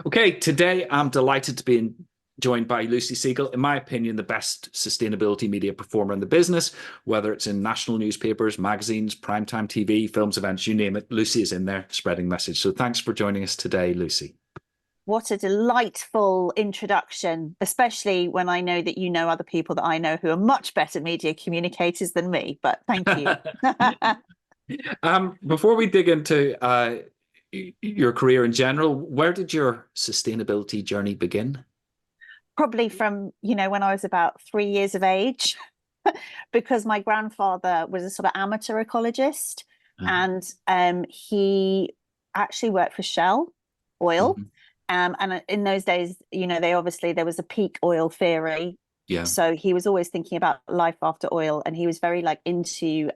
Okay, today I'm delighted to be joined by Lucy Siegle, in my opinion, the best sustainability media performer in the business, whether it's in national newspapers, magazines, primetime TV, films, events, you name it. Lucy is in there spreading message. So thanks for joining us today, Lucy. What a delightful introduction, especially when I know that you know other people that I know who are much better media communicators than me. But thank you. Before we dig into your career in general, where did your sustainability journey begin? Probably from, when I was about 3 years of age, because my grandfather was a sort of amateur ecologist, Uh, and he actually worked for Shell oil. mhm. And in those days, there was a peak oil theory. Yeah. So he was always thinking about life after oil, and he was very like into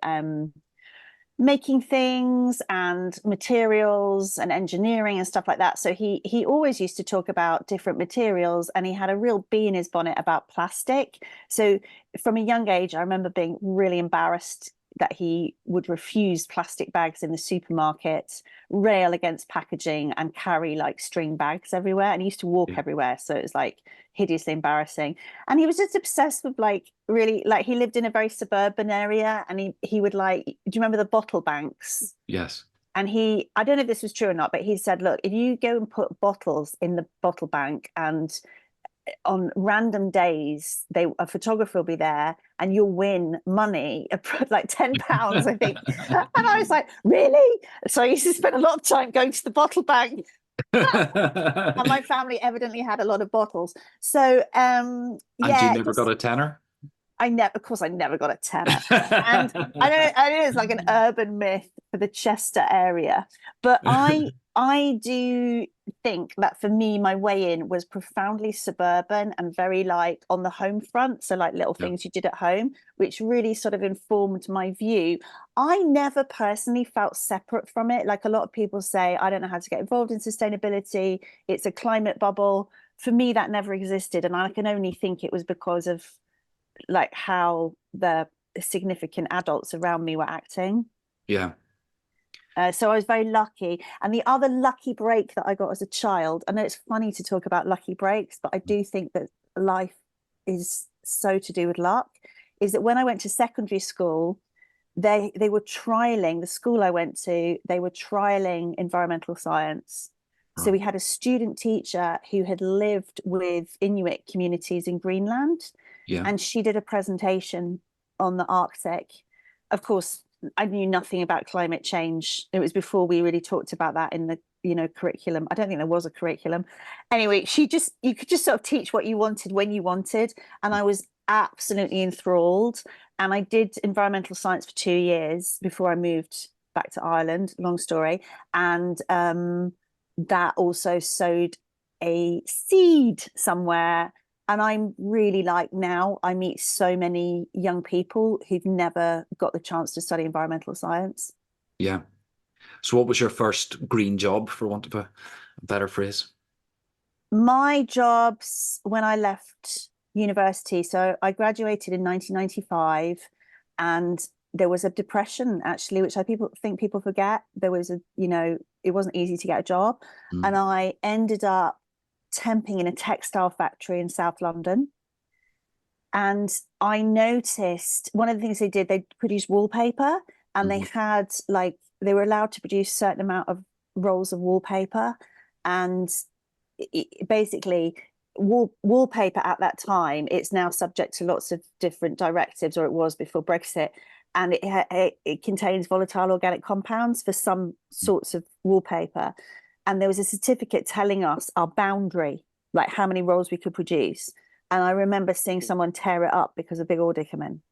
making things and materials and engineering and stuff like that. So he always used to talk about different materials, and he had a real bee in his bonnet about plastic. So from a young age, I remember being really embarrassed that he would refuse plastic bags in the supermarket, rail against packaging, and carry like string bags everywhere. And he used to walk Yeah. everywhere, so it was like hideously embarrassing. And he was just obsessed with like really like he lived in a very suburban area, and he would like, do you remember the bottle banks? Yes. And I don't know if this was true or not, but he said, look, if you go and put bottles in the bottle bank, and on random days a photographer will be there, and you'll win money, like £10, I think. And I was like, really? So I used to spend a lot of time going to the bottle bank, and my family evidently had a lot of bottles. So And you yeah, never got just a tenner? of course, I never got a tenner. And I know it's like an urban myth for the Chester area, but I do think that for me, my way in was profoundly suburban and very like on the home front. So like little Yeah. things you did at home, which really sort of informed my view. I never personally felt separate from it. Like a lot of people say, I don't know how to get involved in sustainability. It's a climate bubble. For me, that never existed. And I can only think it was because of like how the significant adults around me were acting. Yeah. So I was very lucky. And the other lucky break that I got as a child, I know it's funny to talk about lucky breaks, but I do think that life is so to do with luck, is that when I went to secondary school, they were trialing the school I went to, they were trialing environmental science. So Right. we had a student teacher who had lived with Inuit communities in Greenland, Yeah. and she did a presentation on the Arctic. Of course, I knew nothing about climate change. It was before we really talked about that in the curriculum. I don't think there was a curriculum. Anyway, you could just sort of teach what you wanted when you wanted, and I was absolutely enthralled. And I did environmental science for 2 years before I moved back to Ireland. Long story. And that also sowed a seed somewhere. And I'm really like, now I meet so many young people who've never got the chance to study environmental science. Yeah. So what was your first green job, for want of a better phrase? My jobs when I left university, so I graduated in 1995, and there was a depression actually, which people forget. There was it wasn't easy to get a job. And Mm. I ended up temping in a textile factory in South London. And I noticed one of the things they did, they produced wallpaper, and they Mhm. had like they were allowed to produce a certain amount of rolls of wallpaper. And basically, wallpaper at that time, it's now subject to lots of different directives, or it was before Brexit, and it contains volatile organic compounds for some sorts of wallpaper. And there was a certificate telling us our boundary, like how many rolls we could produce. And I remember seeing someone tear it up because a big order came in.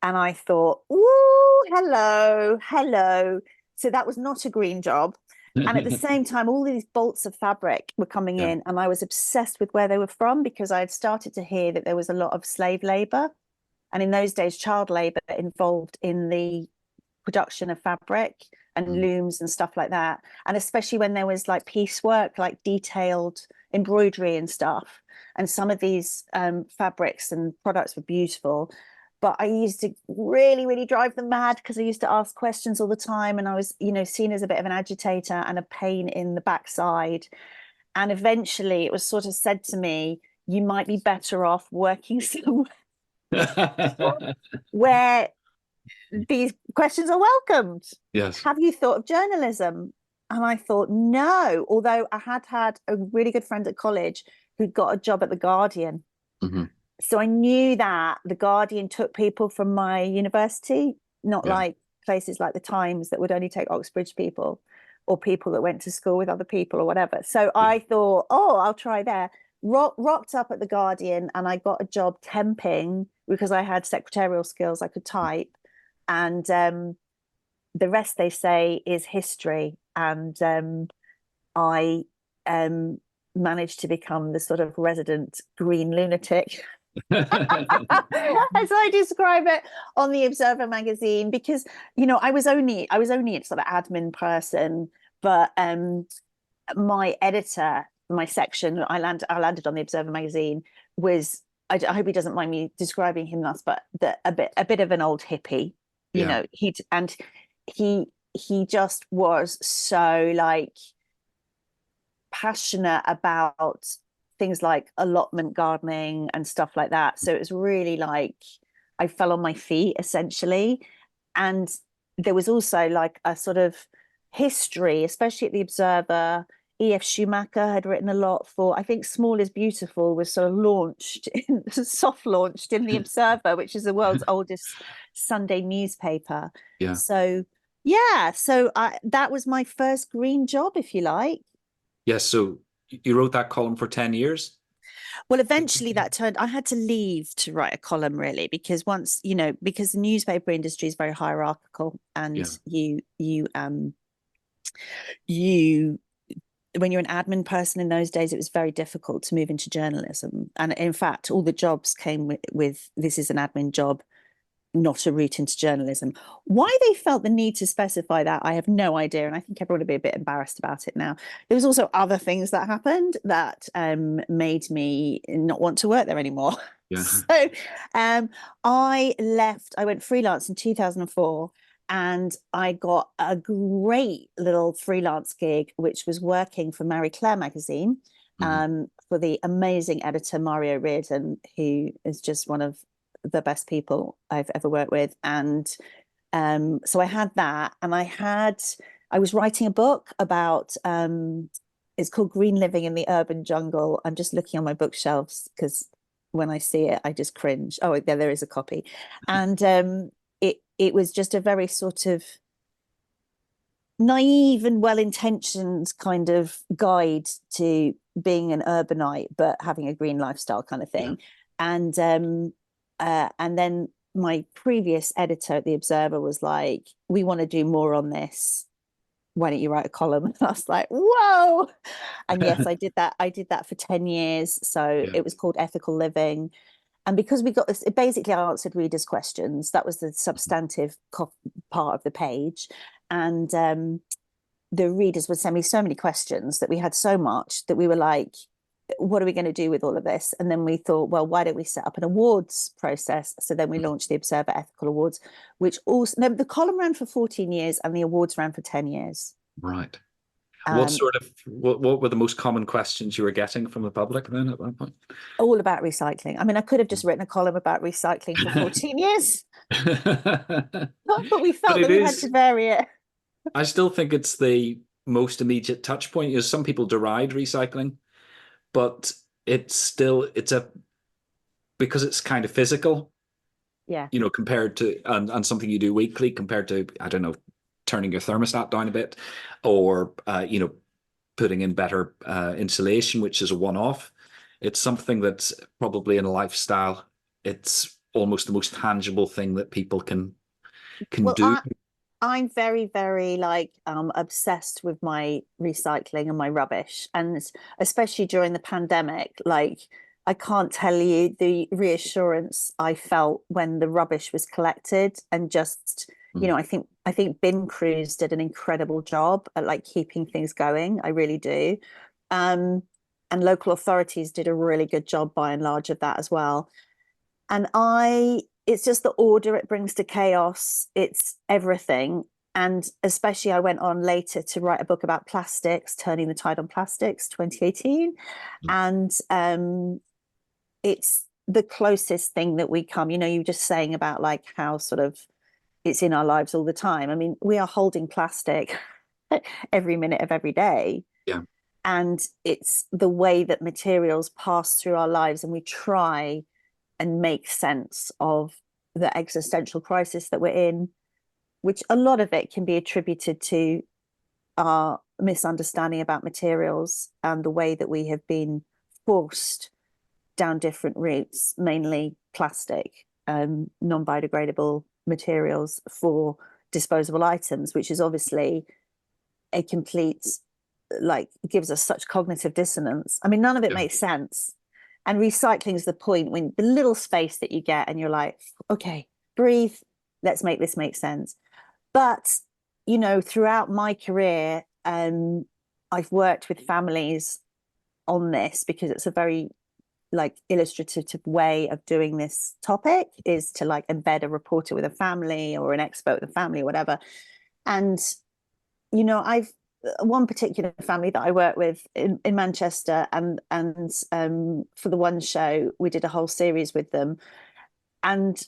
And I thought, ooh, hello, hello. So that was not a green job. And at the same time, all these bolts of fabric were coming Yeah. in, and I was obsessed with where they were from, because I had started to hear that there was a lot of slave labor. And in those days, child labor involved in the production of fabric and Mm. looms and stuff like that. And especially when there was like piecework, like detailed embroidery and stuff. And some of these fabrics and products were beautiful. But I used to really, really drive them mad, because I used to ask questions all the time. And I was, seen as a bit of an agitator and a pain in the backside. And eventually it was sort of said to me, you might be better off working somewhere where these questions are welcomed. Yes. Have you thought of journalism? And I thought, no, although I had a really good friend at college who'd got a job at The Guardian. Mm-hmm. So I knew that The Guardian took people from my university, not Yeah. like places like The Times that would only take Oxbridge people or people that went to school with other people or whatever. So Yeah. I thought, oh, I'll try there. Rocked up at The Guardian, and I got a job temping because I had secretarial skills. I could type. And the rest, they say, is history. And I managed to become the sort of resident green lunatic, as I describe it on the Observer magazine, because I was only a sort of admin person, but my editor, my section, I landed on the Observer magazine, was, I hope he doesn't mind me describing him thus, but a bit of an old hippie. Yeah. He just was so like passionate about things like allotment gardening and stuff like that. So it was really like I fell on my feet essentially. And there was also like a sort of history, especially at the Observer. E.F. Schumacher had written a lot for, I think Small is Beautiful was sort of soft launched in the Observer, which is the world's oldest Sunday newspaper. Yeah. So yeah, so that was my first green job, if you like. Yes. So you wrote that column for 10 years? Well, eventually I had to leave to write a column, really, because because the newspaper industry is very hierarchical, and Yeah. you when you're an admin person in those days, it was very difficult to move into journalism. And in fact, all the jobs came with this is an admin job, not a route into journalism. Why they felt the need to specify that, I have no idea. And I think everyone would be a bit embarrassed about it now. There was also other things that happened that made me not want to work there anymore. Yeah. So I went freelance in 2004, and I got a great little freelance gig, which was working for Marie Claire magazine, for the amazing editor Mario Reardon, who is just one of the best people I've ever worked with. And so I had that, and I was writing a book about it's called Green Living in the Urban Jungle. I'm just looking on my bookshelves because when I see it I just cringe. Oh, there is a copy. And it was just a very sort of naive and well-intentioned kind of guide to being an urbanite but having a green lifestyle kind of thing. And then my previous editor at the Observer was like, we want to do more on this, why don't you write a column? And I was like, whoa. And yes, I did that for 10 years. So it was called Ethical Living. And because we got this, it basically I answered readers' questions. That was the substantive part of the page. And the readers would send me so many questions that we had so much that we were like, what are we going to do with all of this? And then we thought, well, why don't we set up an awards process? So then we launched the Observer Ethical Awards, which also, no, the column ran for 14 years and the awards ran for 10 years. Right. What were the most common questions you were getting from the public then at that point? All about recycling. I mean, I could have just written a column about recycling for 14 years, but we felt that we had to vary it. I still think it's the most immediate touch point. Some people deride recycling, but it's because it's kind of physical. Yeah. Compared to and something you do weekly compared to, I don't know, turning your thermostat down a bit, or putting in better insulation, which is a one-off. It's something that's probably in a lifestyle. It's almost the most tangible thing that people can do. I'm very, very obsessed with my recycling and my rubbish, and especially during the pandemic, I can't tell you the reassurance I felt when the rubbish was collected, and just I think bin crews did an incredible job at keeping things going. I really do. And local authorities did a really good job by and large of that as well. And it's just the order it brings to chaos. It's everything. And especially I went on later to write a book about plastics, Turning the Tide on Plastics, 2018. And it's the closest thing that we come, you know, you were just saying about like how sort of it's in our lives all the time. I mean, we are holding plastic every minute of every day. Yeah. And it's the way that materials pass through our lives, and we try and make sense of the existential crisis that we're in, which a lot of it can be attributed to our misunderstanding about materials and the way that we have been forced down different routes, mainly plastic, non-biodegradable materials for disposable items, which is obviously a complete, like, gives us such cognitive dissonance. I mean, none of it makes sense. And recycling is the point, when the little space that you get and you're like, okay, breathe, let's make this make sense. But, you know, throughout my career, I've worked with families on this because it's a very like illustrative way of doing this topic, is to like embed a reporter with a family or an expert with a family or whatever. And, you know, I've one particular family that I work with in Manchester, and for the one show we did a whole series with them, and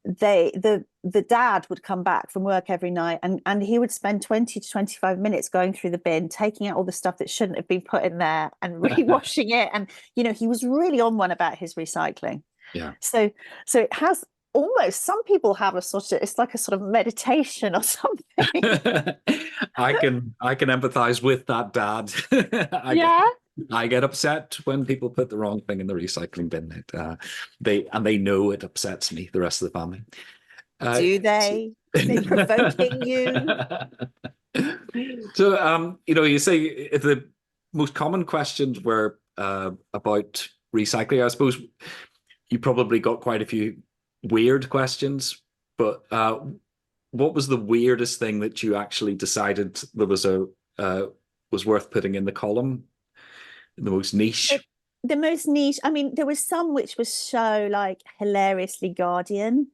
the dad would come back from work every night, and he would spend 20 to 25 minutes going through the bin, taking out all the stuff that shouldn't have been put in there and rewashing it. And, you know, he was really on one about his recycling. Yeah. So it has almost, some people have a sort of, it's like a sort of meditation or something. I can empathize with that, Dad. I get upset when people put the wrong thing in the recycling bin. They know it upsets me, the rest of the family. Do they? Are they provoking you? So, you know, you say the most common questions were about recycling. I suppose you probably got quite a few weird questions, but what was the weirdest thing that you actually decided there was was worth putting in the column? The most niche? The most niche, I mean, there was some which was so like hilariously Guardian.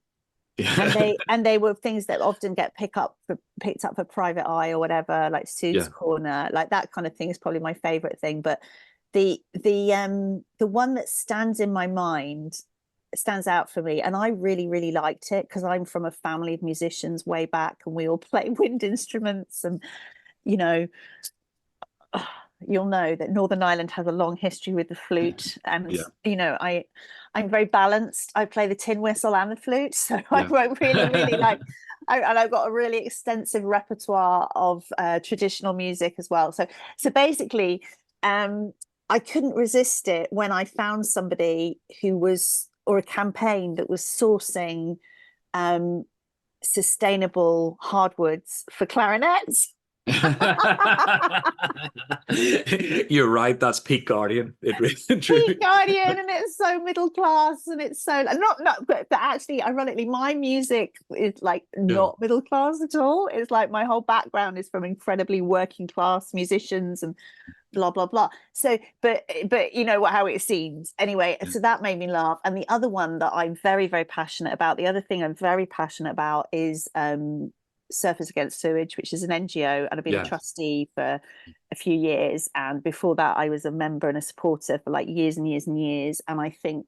Yeah. And they were things that often get picked up for private eye or whatever, like Sue's Corner, like that kind of thing is probably my favorite thing. But the one that stands out for me, and I really, really liked it because I'm from a family of musicians way back, and we all play wind instruments, and, you know, you'll know that Northern Ireland has a long history with the flute, and you know, I'm very balanced. I play the tin whistle and the flute, so I really, really like. And I've got a really extensive repertoire of traditional music as well. So basically, I couldn't resist it when I found somebody who was, or a campaign that was sourcing sustainable hardwoods for clarinets. You're right, that's peak Guardian. Peak Guardian, and it's so middle class, and it's so but actually, ironically, my music is like not middle class at all. It's like my whole background is from incredibly working class musicians and blah blah blah. So but you know how it seems anyway. So that made me laugh. And the other one that I'm very, very passionate about, the other thing I'm very passionate about is Surfers Against Sewage, which is an NGO, and I've been a trustee for a few years, and before that I was a member and a supporter for like years and years and years. And I think,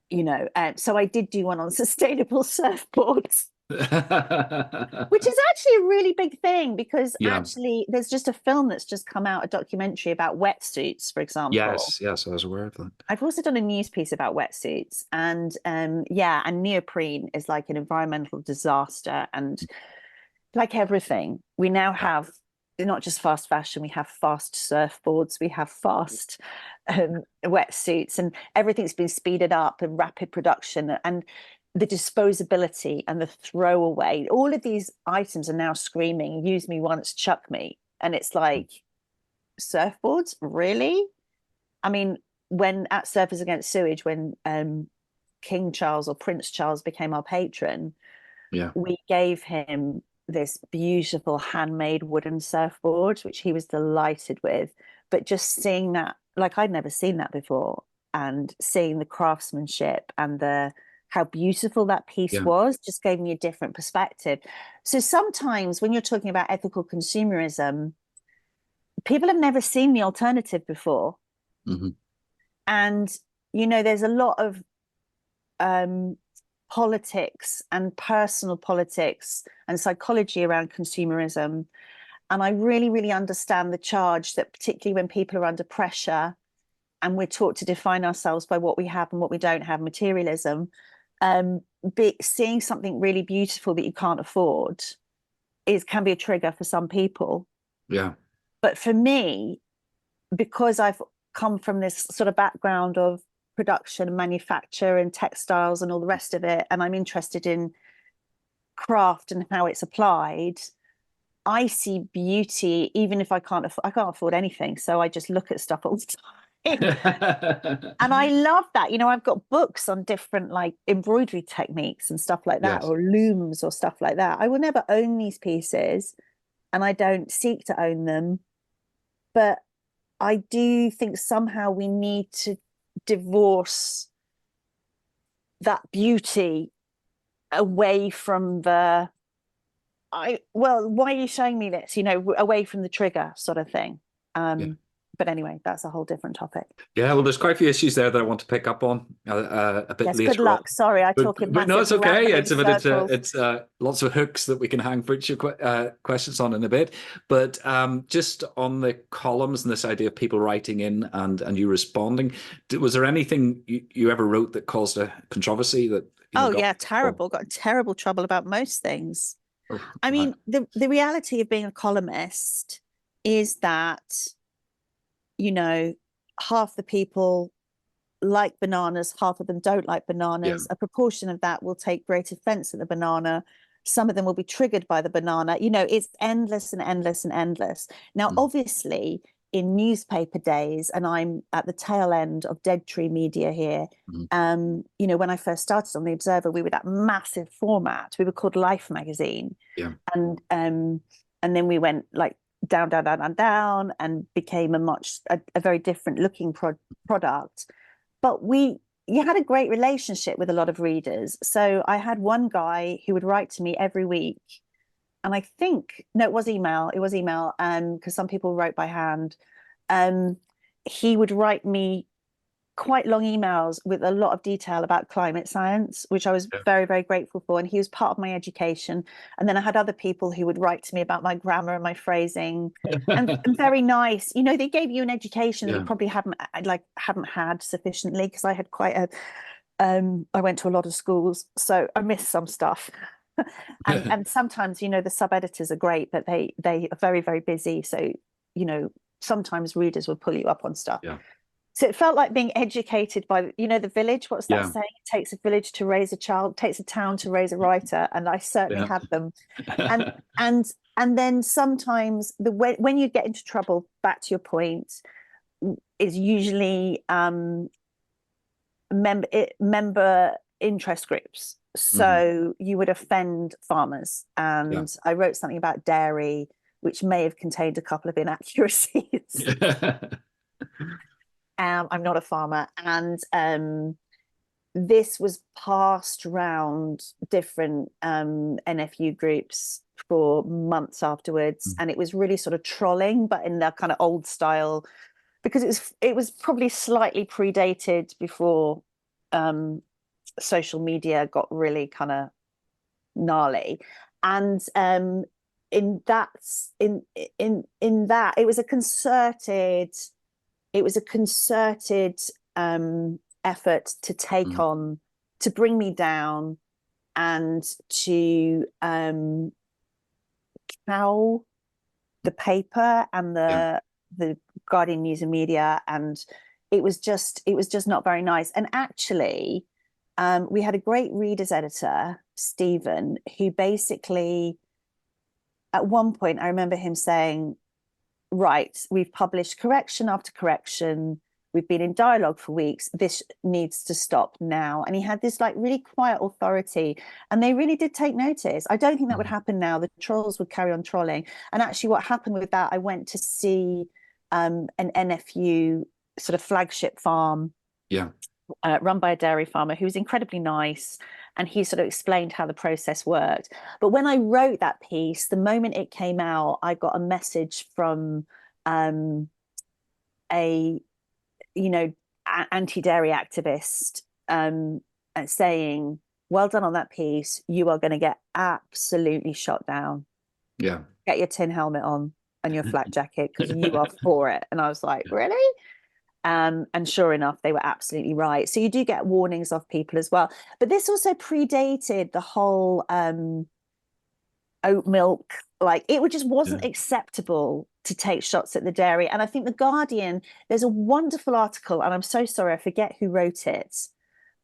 you know, so I did do one on sustainable surfboards, which is actually a really big thing, because actually there's just a film that's just come out, a documentary about wetsuits, for example. Yes, I was aware of that. I've also done a news piece about wetsuits, and and neoprene is like an environmental disaster. And like everything, we now have not just fast fashion, we have fast surfboards, we have fast wetsuits, and everything's been speeded up and rapid production, and the disposability and the throwaway. All of these items are now screaming, use me once, chuck me. And it's like, surfboards, really? I mean, when at Surfers Against Sewage, when King Charles or Prince Charles became our patron, we gave him this beautiful handmade wooden surfboard, which he was delighted with. But just seeing that, like, I'd never seen that before, and seeing the craftsmanship and the how beautiful that piece Yeah. was, just gave me a different perspective. So sometimes when you're talking about ethical consumerism, people have never seen the alternative before. Mhm. And, you know, there's a lot of politics and personal politics and psychology around consumerism. And I really, really understand the charge that, particularly when people are under pressure and we're taught to define ourselves by what we have and what we don't have, materialism, seeing something really beautiful that you can't afford can be a trigger for some people. Yeah. But for me, because I've come from this sort of background of production and manufacture and textiles and all the rest of it, and I'm interested in craft and how it's applied, I see beauty even if I can't afford anything. So I just look at stuff all the time. And I love that. You know, I've got books on different like embroidery techniques and stuff like that, Yes. or looms or stuff like that. I will never own these pieces and I don't seek to own them. But I do think somehow we need to divorce that beauty away from why are you showing me this? You know, away from the trigger sort of thing. Yeah. But anyway, that's a whole different topic. Yeah, well, there's quite a few issues there that I want to pick up on a bit Yes, later good luck. on. Sorry, I talk in But no, massive it's okay. rambling circles. It's lots of hooks that we can hang future questions on in a bit. But just on the columns and this idea of people writing in and you responding, was there anything you ever wrote that caused a controversy that Oh got? yeah, terrible. Got in terrible trouble about most things. Oh, I right. mean, the reality of being a columnist is that, you know, half the people like bananas, half of them don't like Yeah. bananas. A proportion of that will take great offense at the banana. Some of them will be triggered by the banana. You know, it's endless and endless and endless. Now, obviously, in newspaper days, and I'm at the tail end of Dead Tree Media here. You know, when I first started on the Observer, we were that massive format. We were called Life magazine. Yeah. And then we went like down, down, down, down, down, and became a very different looking product. But you had a great relationship with a lot of readers. So I had one guy who would write to me every week. And I think, no, it was email, because some people wrote by hand. He would write me quite long emails with a lot of detail about climate science, which I was very, very grateful for. And he was part of my education. And then I had other people who would write to me about my grammar and my phrasing, and very nice. You know, they gave you an education that you probably haven't had sufficiently, because I had quite I went to a lot of schools, so I missed some stuff. and sometimes, you know, the sub editors are great, but they are very, very busy. So, you know, sometimes readers will pull you up on stuff. Yeah. So it felt like being educated by, you know, the village. What's that saying? It takes a village to raise a child, it takes a town to raise a writer, and I certainly had them. And then sometimes when you get into trouble, back to your point, is usually member interest groups. So you would offend farmers, and I wrote something about dairy, which may have contained a couple of inaccuracies. I'm not a farmer, and this was passed around different NFU groups for months afterwards, and it was really sort of trolling, but in the kind of old style, because it was probably slightly predated before social media got really kind of gnarly, and in that it was a concerted effort to take on, to bring me down, and to cow the paper and the Guardian News and Media, and it was just not very nice. And actually, we had a great readers editor, Stephen, who basically, at one point, I remember him saying, right, we've published correction after correction, we've been in dialogue for weeks, this needs to stop now. And he had this like really quiet authority, and they really did take notice. I don't think that would happen now. The trolls would carry on trolling. And actually what happened with that, I went to see an NFU sort of flagship farm run by a dairy farmer who was incredibly nice, and he sort of explained how the process worked. But when I wrote that piece, the moment it came out, I got a message from a anti-dairy activist saying, well done on that piece, you are going to get absolutely shot down. Yeah. Get your tin helmet on and your flak jacket, because you are for it. And I was like, really? And sure enough, they were absolutely right. So you do get warnings of people as well. But this also predated the whole oat milk. Like, it just wasn't acceptable to take shots at the dairy. And I think The Guardian, there's a wonderful article, and I'm so sorry, I forget who wrote it.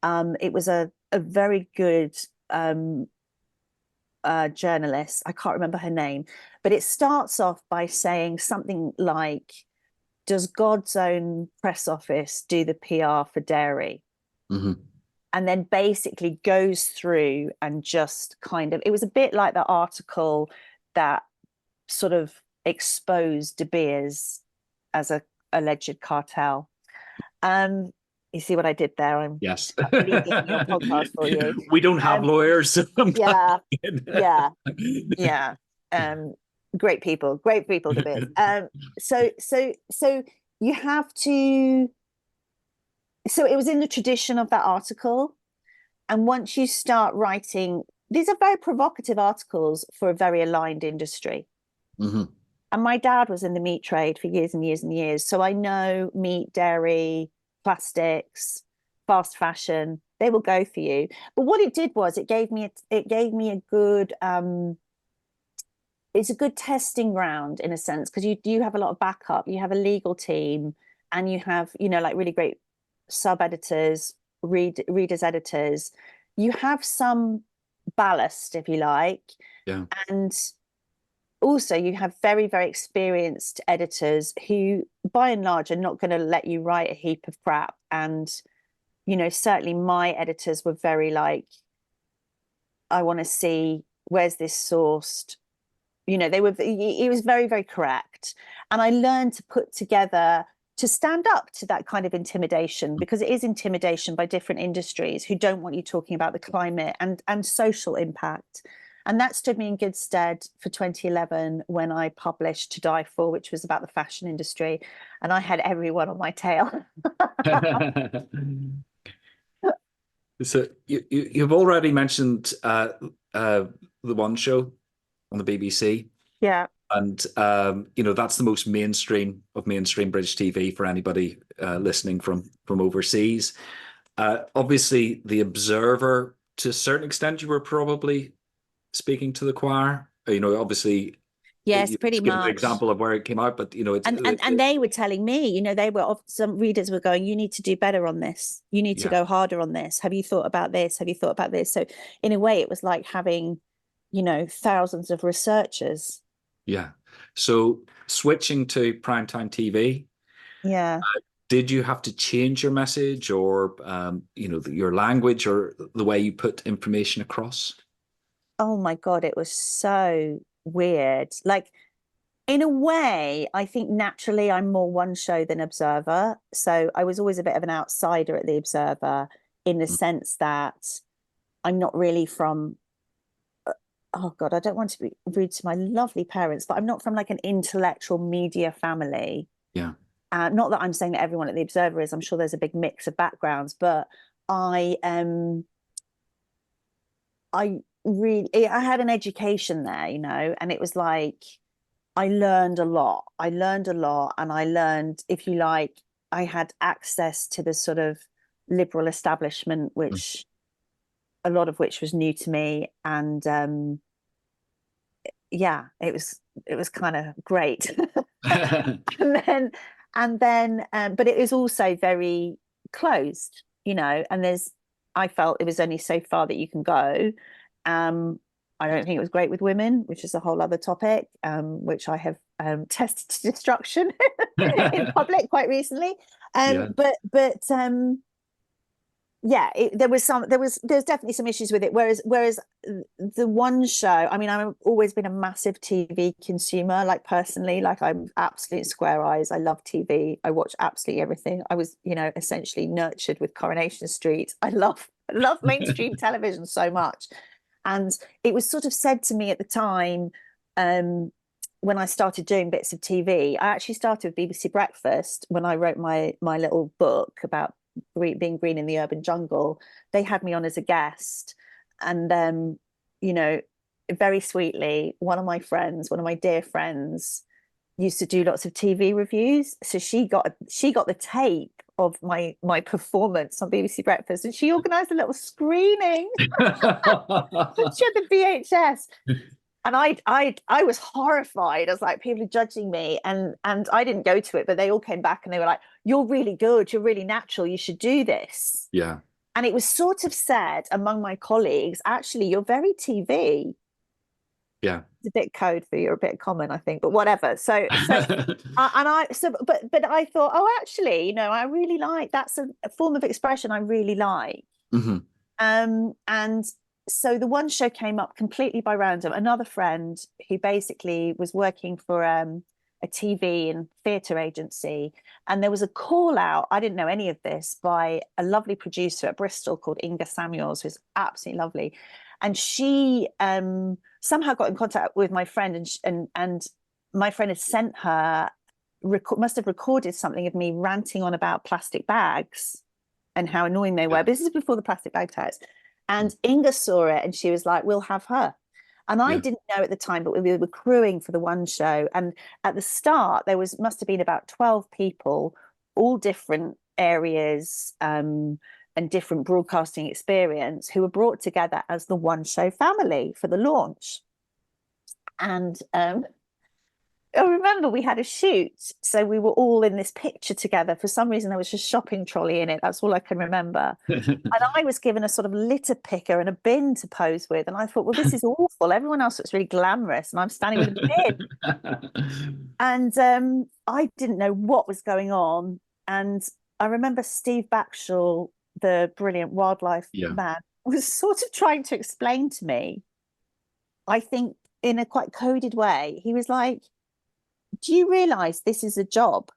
It was a very good journalist. I can't remember her name, but it starts off by saying something like, does God's own press office do the PR for dairy? Mm-hmm. And then basically goes through and just kind of, it was a bit like the article that sort of exposed De Beers as a alleged cartel. You see what I did there? I'm Yes. leading your podcast for you. We don't have lawyers. So yeah. Great people, De Beers. So you have to. So it was in the tradition of that article, and once you start writing, these are very provocative articles for a very aligned industry. Mm-hmm. And my dad was in the meat trade for years and years and years, so I know meat, dairy, plastics, fast fashion, they will go for you. But what it did was it gave me a good it's a good testing ground, in a sense, because you have a lot of backup. You have a legal team, and you have, like, really great sub editors, readers, editors. You have some ballast, if you like. Yeah. And also you have very, very experienced editors who, by and large, are not going to let you write a heap of crap. And certainly my editors were very like, I want to see, where's this sourced. It was very, very correct. And I learned to put together, to stand up to that kind of intimidation, because it is intimidation by different industries who don't want you talking about the climate and social impact. And that stood me in good stead for 2011, when I published To Die For, which was about the fashion industry. And I had everyone on my tail. So you've already mentioned the One Show on the BBC. Yeah. And that's the most mainstream of mainstream British TV for anybody listening from overseas. Obviously, The Observer, to a certain extent, you were probably speaking to the choir. Obviously. Yes, pretty much. An example of where it came out, but and they were telling me, some readers were going, you need to do better on this. You need to go harder on this. Have you thought about this? Have you thought about this? So in a way, it was like having, thousands of researchers. Yeah. So switching to primetime TV. Yeah. Did you have to change your message, or your language, or the way you put information across? Oh my God, it was so weird. Like, in a way, I think naturally I'm more One Show than Observer. So I was always a bit of an outsider at the Observer, in the sense that I'm not really from, oh God, I don't want to be rude to my lovely parents, but I'm not from like an intellectual media family. Yeah. Not that I'm saying that everyone at the Observer is. I'm sure there's a big mix of backgrounds, but I had an education there, and it was like, I learned a lot, and I learned, if you like, I had access to the sort of liberal establishment, which a lot of which was new to me. And it was kind of great. and then but it was also very closed, and I felt it was only so far that you can go. I don't think it was great with women, which is a whole other topic, which I have tested to destruction in public quite recently. But yeah, there's definitely some issues with it. Whereas the one show, I mean, I've always been a massive TV consumer, like personally, like I'm absolute square eyes. I love TV. I watch absolutely everything. I was, essentially nurtured with Coronation Street. I love mainstream television so much. And it was sort of said to me at the time, when I started doing bits of TV, I actually started with BBC Breakfast when I wrote my little book about being green in the urban jungle. They had me on as a guest, and you know very sweetly, one of my dear friends used to do lots of TV reviews, so she got the tape of my performance on BBC Breakfast, and she organized a little screening. She had the VHS. And I was horrified. I was like, people are judging me, and I didn't go to it, but they all came back and they were like, "You're really good. You're really natural. You should do this." Yeah. And it was sort of said among my colleagues, actually, you're very TV. Yeah. It's a bit code for you, a bit common, I think, but whatever. But I thought, oh, actually, I really like, that's a form of expression I really like. Hmm. And so the one show came up completely by random. Another friend who basically was working for a TV and theatre agency, and there was a call out. I didn't know any of this, by a lovely producer at Bristol called Inga Samuels, who's absolutely lovely, and she somehow got in contact with my friend, and my friend had sent her, must have recorded something of me ranting on about plastic bags and how annoying they were. Yeah. But this is before the plastic bag tax. And Inga saw it and she was like, we'll have her. And I didn't know at the time, but we were crewing for the one show. And at the start, must have been about 12 people, all different areas and different broadcasting experience, who were brought together as the one show family for the launch. And I remember we had a shoot, so we were all in this picture together. For some reason, there was a shopping trolley in it. That's all I can remember. And I was given a sort of litter picker and a bin to pose with. And I thought, well, this is awful. Everyone else looks really glamorous, and I'm standing with a bin. And I didn't know what was going on. And I remember Steve Backshall, the brilliant wildlife man, was sort of trying to explain to me, I think in a quite coded way. He was like, do you realize this is a job?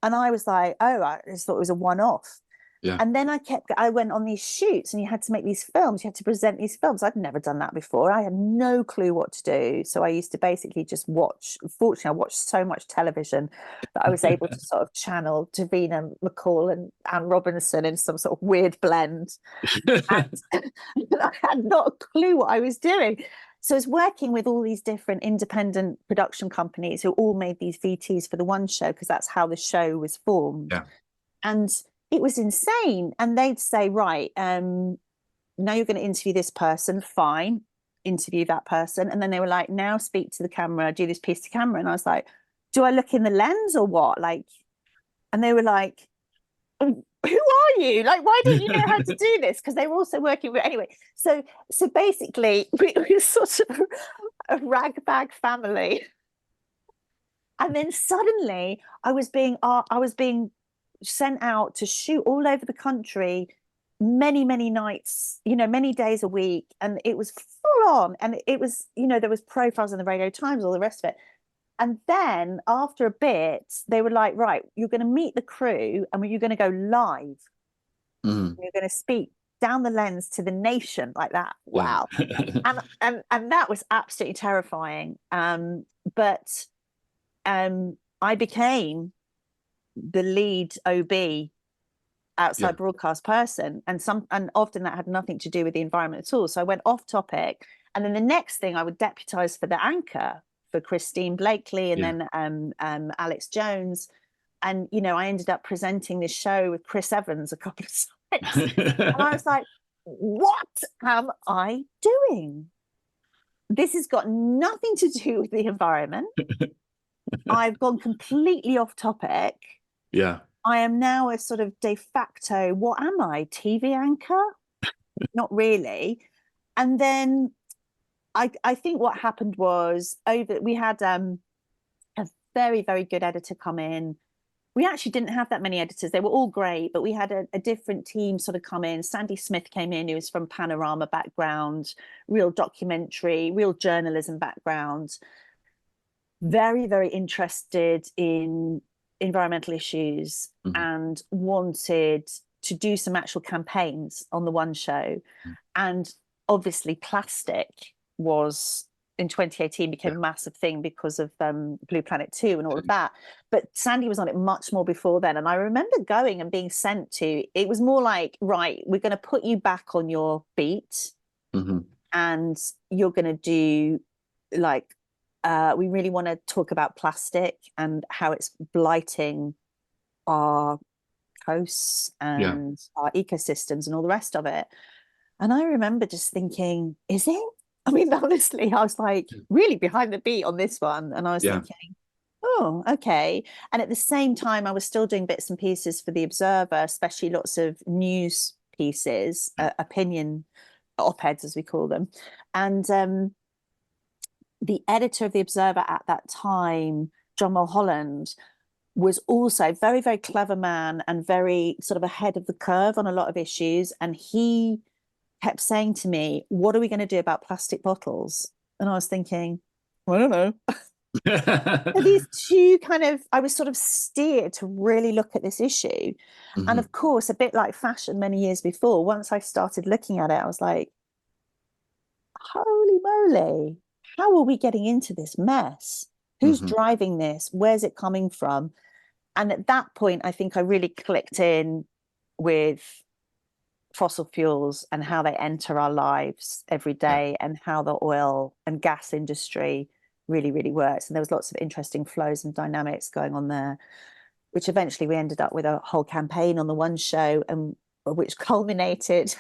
And I was like, oh, I just thought it was a one-off. Yeah. And then I went on these shoots, and you had to make these films. You had to present these films. I'd never done that before. I had no clue what to do. So I used to basically just watch. Fortunately, I watched so much television that I was able to sort of channel Davina McCall and Anne Robinson in some sort of weird blend. And I had not a clue what I was doing. So I was working with all these different independent production companies who all made these VTs for the one show, because that's how the show was formed. Yeah. And it was insane. And they'd say, right, now you're going to interview this person. Fine, interview that person. And then they were like, now speak to the camera, do this piece to camera. And I was like, do I look in the lens or what? And they were like, who are you? Like, why don't you know how to do this? Because they were also working with, anyway. So basically, we were sort of a ragbag family. And then suddenly, I was being sent out to shoot all over the country, many nights, many days a week, and it was full on. And it was, there was profiles in the Radio Times, all the rest of it. And then after a bit, they were like, right, you're going to meet the crew, and you're going to go live. You're going to speak down the lens to the nation like that. Wow. and that was absolutely terrifying. But I became the lead OB, outside broadcast person, and often that had nothing to do with the environment at all. So I went off topic, and then the next thing I would deputise for the anchor, for Christine Blakely, and then Alex Jones. And, I ended up presenting this show with Chris Evans a couple of times. And I was like, what am I doing? This has got nothing to do with the environment. I've gone completely off topic. Yeah. I am now a sort of de facto, what am I, TV anchor? Not really. And then I think what happened was, we had a very, very good editor come in. we actually didn't have that many editors. They were all great, but we had a different team sort of come in. Sandy Smith came in, who was from Panorama background, real documentary, real journalism background, very, very interested in environmental issues and wanted to do some actual campaigns on the One show. And obviously plastic was, in 2018, became a massive thing because of Blue Planet 2 and all of that. But Sandy was on it much more before then. And I remember going and being sent to, it was more like, right, we're going to put you back on your feet and you're going to do like, we really want to talk about plastic and how it's blighting our coasts and our ecosystems and all the rest of it. And I remember just thinking, is it? I mean, honestly, I was like really behind the beat on this one. And I was thinking, oh, okay. And at the same time, I was still doing bits and pieces for The Observer, especially lots of news pieces, opinion op-eds, as we call them. And the editor of The Observer at that time, John Mulholland, was also a very, very clever man and very sort of ahead of the curve on a lot of issues. And he kept saying to me, what are we going to do about plastic bottles? And I was thinking, I don't know. These two kind of, I was sort of steered to really look at this issue. And of course, a bit like fashion many years before, once I started looking at it, I was like, holy moly, how are we getting into this mess? Who's driving this? Where's it coming from? And at that point, I think I really clicked in with fossil fuels and how they enter our lives every day and how the oil and gas industry really, really works. And there was lots of interesting flows and dynamics going on there, which eventually we ended up with a whole campaign on the One show, and which culminated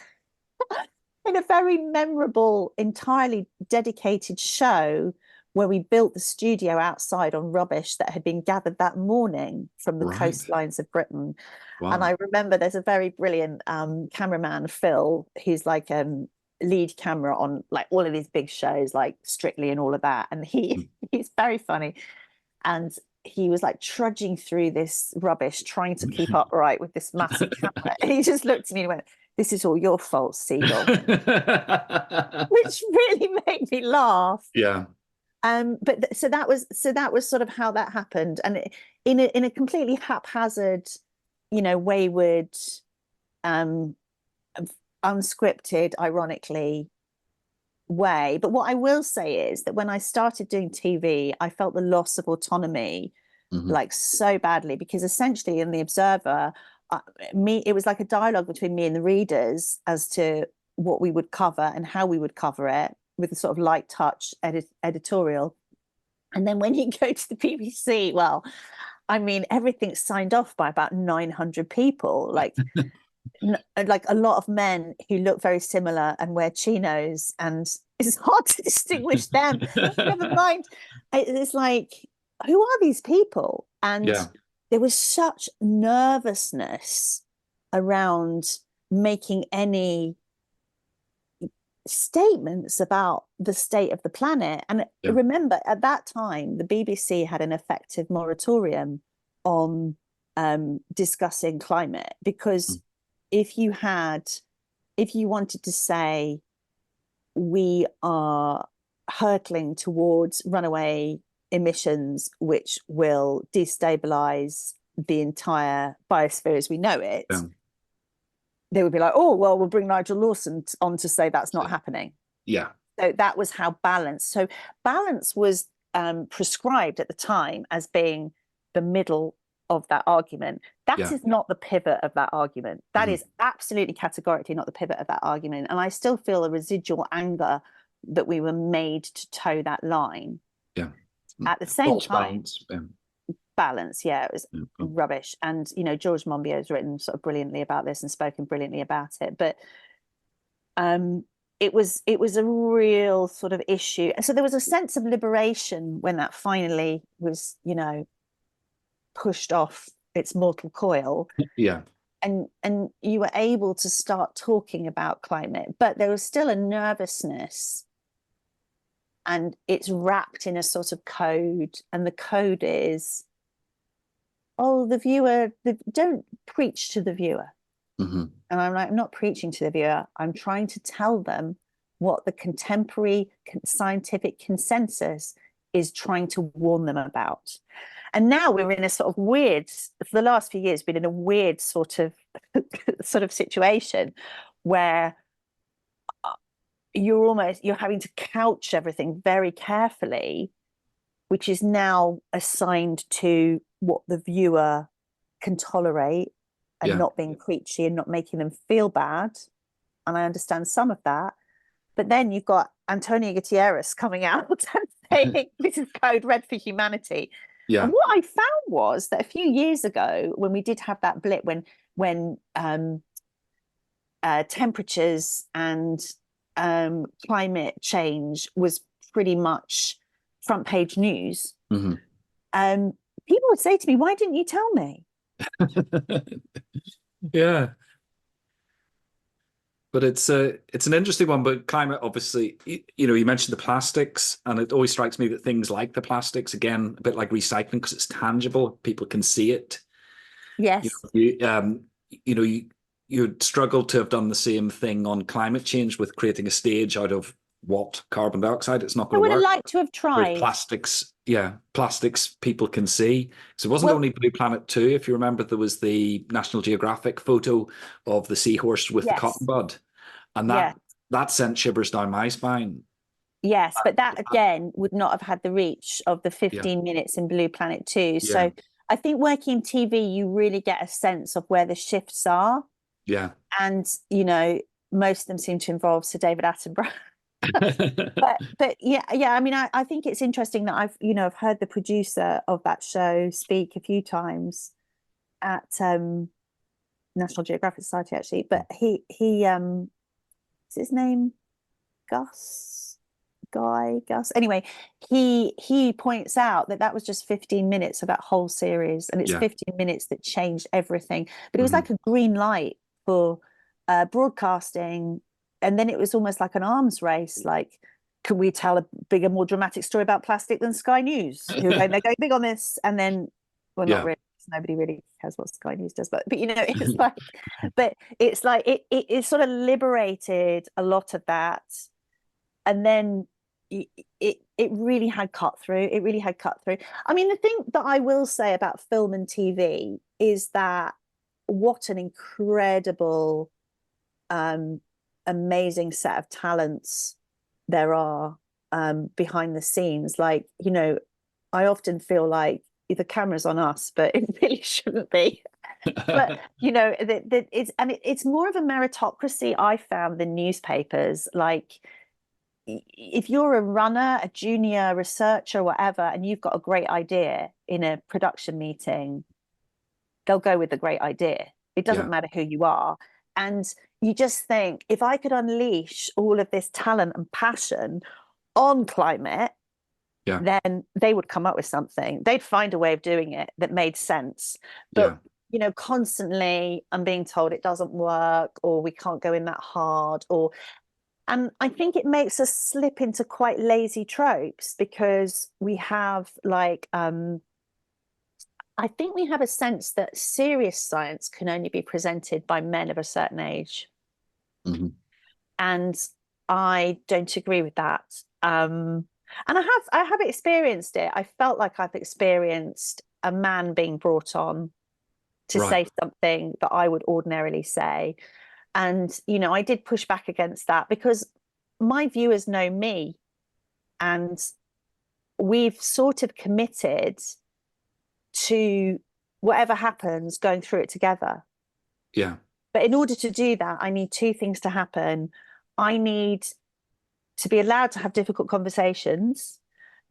in a very memorable, entirely dedicated show where we built the studio outside on rubbish that had been gathered that morning from the coastlines of Britain. Wow. And I remember there's a very brilliant cameraman, Phil, who's like lead camera on like all of these big shows like Strictly and all of that. And he's very funny. And he was like trudging through this rubbish, trying to keep upright with this massive camera. And he just looked at me and went, "This is all your fault, Siegle." Which really made me laugh. Yeah. But so that was sort of how that happened, and in a completely haphazard, wayward, unscripted, ironically, way. But what I will say is that when I started doing TV, I felt the loss of autonomy like so badly, because essentially in The Observer, it was like a dialogue between me and the readers as to what we would cover and how we would cover it, with a sort of light touch editorial. And then when you go to the BBC, well, I mean, everything's signed off by about 900 people, like a lot of men who look very similar and wear chinos, and it's hard to distinguish them. Never mind. It's like, who are these people? And there was such nervousness around making any statements about the state of the planet. And remember, at that time, the BBC had an effective moratorium on discussing climate, because if you wanted to say we are hurtling towards runaway emissions which will destabilize the entire biosphere as we know it, they would be like, oh, well, we'll bring Nigel Lawson on to say that's not happening. Yeah. So that was how balance. So balance was prescribed at the time as being the middle of that argument. That is not the pivot of that argument. That is absolutely categorically not the pivot of that argument. And I still feel a residual anger that we were made to toe that line. Yeah. At the same time, balance, it was rubbish. And George Monbiot has written sort of brilliantly about this and spoken brilliantly about it, but it was a real sort of issue. And so there was a sense of liberation when that finally was pushed off its mortal coil. And you were able to start talking about climate, but there was still a nervousness, and it's wrapped in a sort of code, and the code is oh, the viewer, don't preach to the viewer. Mm-hmm. And I'm like, I'm not preaching to the viewer. I'm trying to tell them what the contemporary scientific consensus is trying to warn them about. And now we're in a sort of weird, for the last few years, been in a weird sort of situation where you're having to couch everything very carefully, which is now assigned to what the viewer can tolerate, and Yeah. not being preachy and not making them feel bad. And I understand some of that. But then you've got Antonio Gutierrez coming out and saying this is code red for humanity. Yeah. And what I found was that a few years ago, when we did have that blip, when temperatures and climate change was pretty much front page news, Mm-hmm. people would say to me, why didn't you tell me? Yeah. But it's an interesting one. But climate, obviously, you know, you mentioned the plastics, and it always strikes me that things like the plastics, again, a bit like recycling, because it's tangible, people can see it. Yes. You know, you'd struggle to have done the same thing on climate change with creating a stage out of what? Carbon dioxide. It's not I going to would have work. liked to have Whereas tried. plastics, yeah, plastics people can see. So it wasn't Well, only Blue Planet 2. If you remember, there was the National Geographic photo of the seahorse with the cotton yes. bud. And Yeah. that sent shivers down my spine. Yes, but that again would not have had the reach of the Yeah, 15 minutes in Blue Planet 2. yeah, So I think working in TV, you really get a sense of where the shifts are. yeah. And, you know, most of them seem to involve Sir David Attenborough. But yeah, I mean, I think it's interesting that I've heard the producer of that show speak a few times at National Geographic Society, actually. But he is his name Gus. Anyway, he points out that was just 15 minutes of that whole series, and it's Yeah. 15 minutes that changed everything. But it was Mm-hmm. like a green light for broadcasting, and then it was almost like an arms race. Like, can we tell a bigger, more dramatic story about plastic than Sky News, who they're going big on this? And then, well, not Yeah, really. Nobody really cares what Sky News does, but you know, it's like it sort of liberated a lot of that, and then it really had cut through. It really had cut through. I mean, the thing that I will say about film and TV is that what an incredible, amazing set of talents there are behind the scenes. Like, you know, I often feel like the camera's on us, but it really shouldn't be. But you know, it's more of a meritocracy, I found, than newspapers. Like, if you're a runner, a junior researcher, whatever, and you've got a great idea in a production meeting, they'll go with the great idea. It doesn't yeah, matter who you are. And you just think, if I could unleash all of this talent and passion on climate, yeah, then they would come up with something. They'd find a way of doing it that made sense. But yeah, you know, constantly I'm being told it doesn't work, or we can't go in that hard, and I think it makes us slip into quite lazy tropes, because we have like I think we have a sense that serious science can only be presented by men of a certain age. mm-hmm. And I don't agree with that. And I have experienced it. I felt like I've experienced a man being brought on to Right. say something that I would ordinarily say. And, you know, I did push back against that, because my viewers know me, and we've sort of committed to whatever happens, going through it together. Yeah, But in order to do that, I need two things to happen. I need to be allowed to have difficult conversations,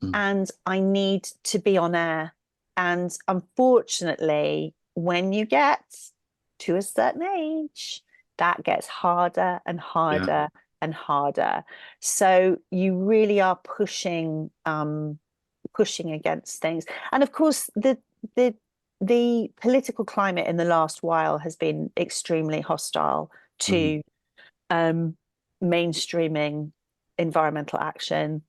mm. and I need to be on air. And unfortunately, when you get to a certain age, that gets harder and Yeah, harder and harder. So you really are pushing against things. And of course, the political climate in the last while has been extremely hostile mm-hmm. to mainstreaming environmental action.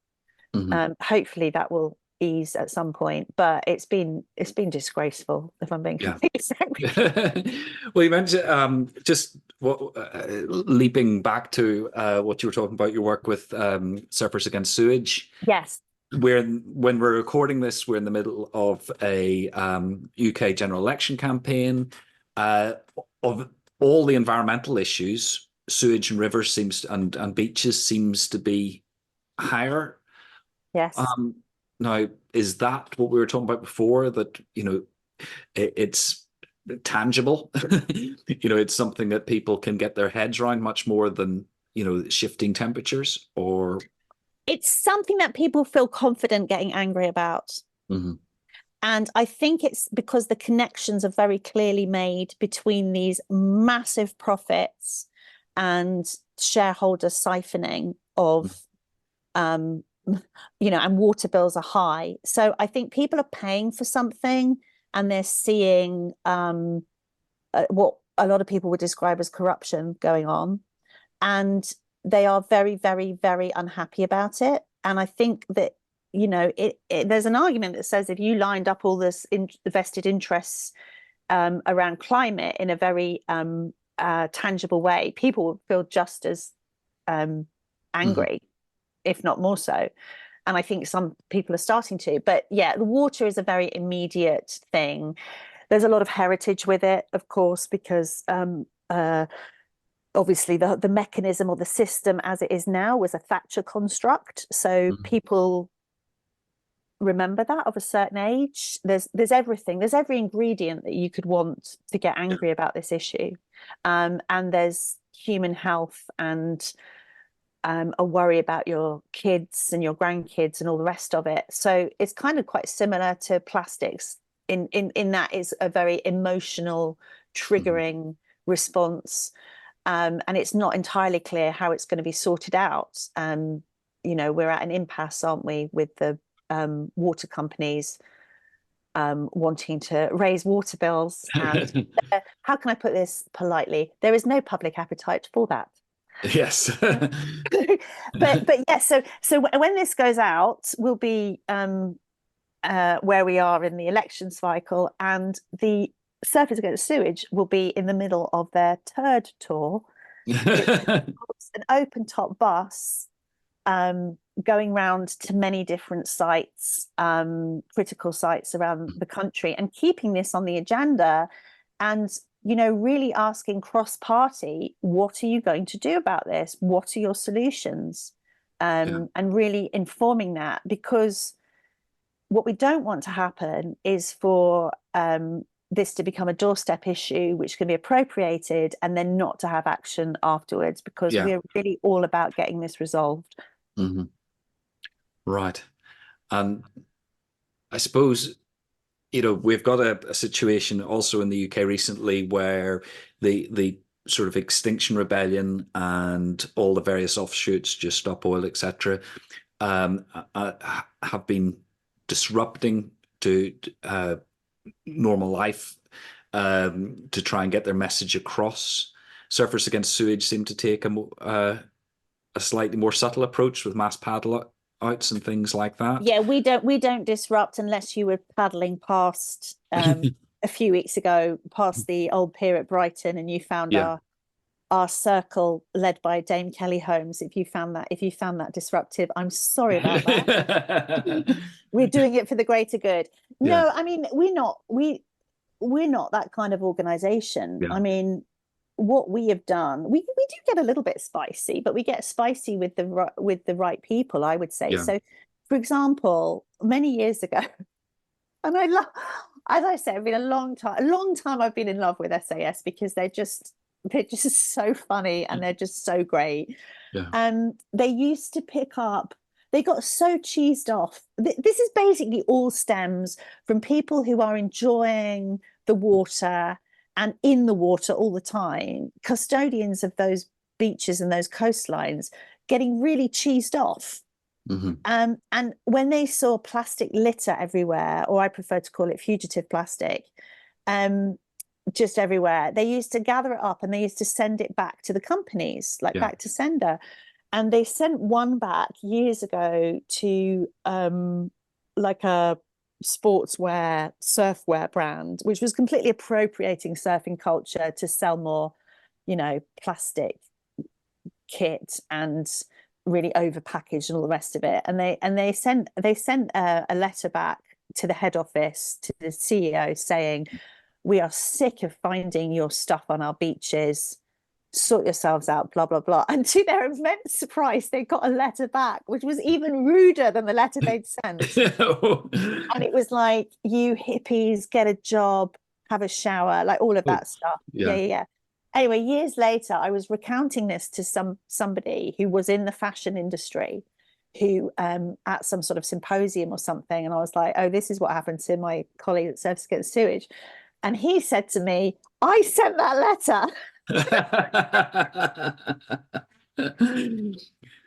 Mm-hmm. Hopefully that will ease at some point, but it's been disgraceful, if I'm being Yeah. completely frank. Well, you mentioned just leaping back to what you were talking about, your work with Surfers Against Sewage. Yes. When we're recording this, we're in the middle of a UK general election campaign. Of all the environmental issues, sewage and rivers and beaches seems to be higher. Yes. Now, is that what we were talking about before? That, it's tangible. It's something that people can get their heads around much more than, shifting temperatures, or It's something that people feel confident getting angry about. Mhm. And I think it's because the connections are very clearly made between these massive profits and shareholder siphoning of, and water bills are high. So I think people are paying for something and they're seeing what a lot of people would describe as corruption going on. And they are very, very, very unhappy about it. And I think that, there's an argument that says if you lined up all this vested interests around climate in a very tangible way, people would feel just as angry, if not more so. And I think some people are starting to. But yeah, the water is a very immediate thing. There's a lot of heritage with it, of course, because obviously the mechanism or the system as it is now was a Thatcher construct. So people remember that of a certain age. There's everything. There's every ingredient that you could want to get angry about this issue. And there's human health and a worry about your kids and your grandkids and all the rest of it. So it's kind of quite similar to plastics in that it's a very emotional, triggering response. And it's not entirely clear how it's going to be sorted out. We're at an impasse, aren't we, with the water companies wanting to raise water bills. And how can I put this politely? There is no public appetite for that. Yes. but yeah, so when this goes out, we'll be where we are in the election cycle, and the Surfers Against Sewage will be in the middle of their third tour. It's an open top bus going round to many different sites, critical sites around the country, and keeping this on the agenda, and really asking cross-party, what are you going to do about this? What are your solutions? And really informing that, because what we don't want to happen is for this to become a doorstep issue, which can be appropriated and then not to have action afterwards, because we're really all about getting this resolved. Right. And I suppose, we've got a situation also in the UK recently where the sort of Extinction Rebellion and all the various offshoots, Just Stop Oil, etc., have been disrupting to normal life to try and get their message across. Surfers Against Sewage seem to take a slightly more subtle approach with mass paddle outs and things like that. Yeah, we don't disrupt unless you were paddling past a few weeks ago past the old pier at Brighton and you found our circle led by Dame Kelly Holmes. If you found that disruptive, I'm sorry about that. We're doing it for the greater good. No, I mean, we're not that kind of organization. I mean, what we have done, we do get a little bit spicy, but we get spicy with the right people, I would say. So, for example, many years ago, and I love, as I said, it's been a long time I've been in love with SAS, because they're just so funny and they're just so great. They used to pick up, they got so cheesed off. This is basically all stems from people who are enjoying the water and in the water all the time, custodians of those beaches and those coastlines, getting really cheesed off. And when they saw plastic litter everywhere, or I prefer to call it fugitive plastic, just everywhere, they used to gather it up and they used to send it back to the companies, back to sender. And they sent one back years ago to like a sportswear, surfwear brand, which was completely appropriating surfing culture to sell more, you know, plastic kit and really overpackaged and all the rest of it. And they sent a letter back to the head office, to the CEO, saying, we are sick of finding your stuff on our beaches. Sort yourselves out, blah, blah, blah. And to their immense surprise, they got a letter back, which was even ruder than the letter they'd sent. And it was like, you hippies, get a job, have a shower, like all of that stuff. Yeah. Anyway, years later, I was recounting this to somebody who was in the fashion industry, who at some sort of symposium or something. And I was like, oh, this is what happened to my colleague at Surfers Against Sewage. And he said to me, I sent that letter.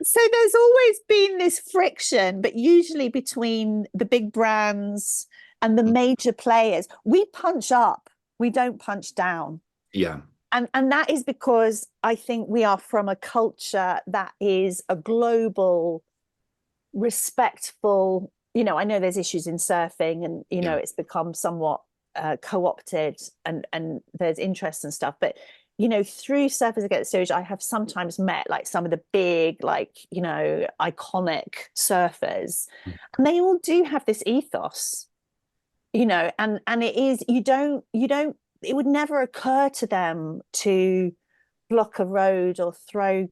So there's always been this friction, but usually between the big brands and the major players. We punch up, we don't punch down. Yeah. And that is because I think we are from a culture that is a global, respectful, you know, I know there's issues in surfing and, you know, it's become somewhat co-opted and there's interest and stuff, but you know, through Surfers Against Sewage, I have sometimes met like some of the big, like, you know, iconic surfers, and they all do have this ethos, you know, and it is, you don't, it would never occur to them to block a road or throw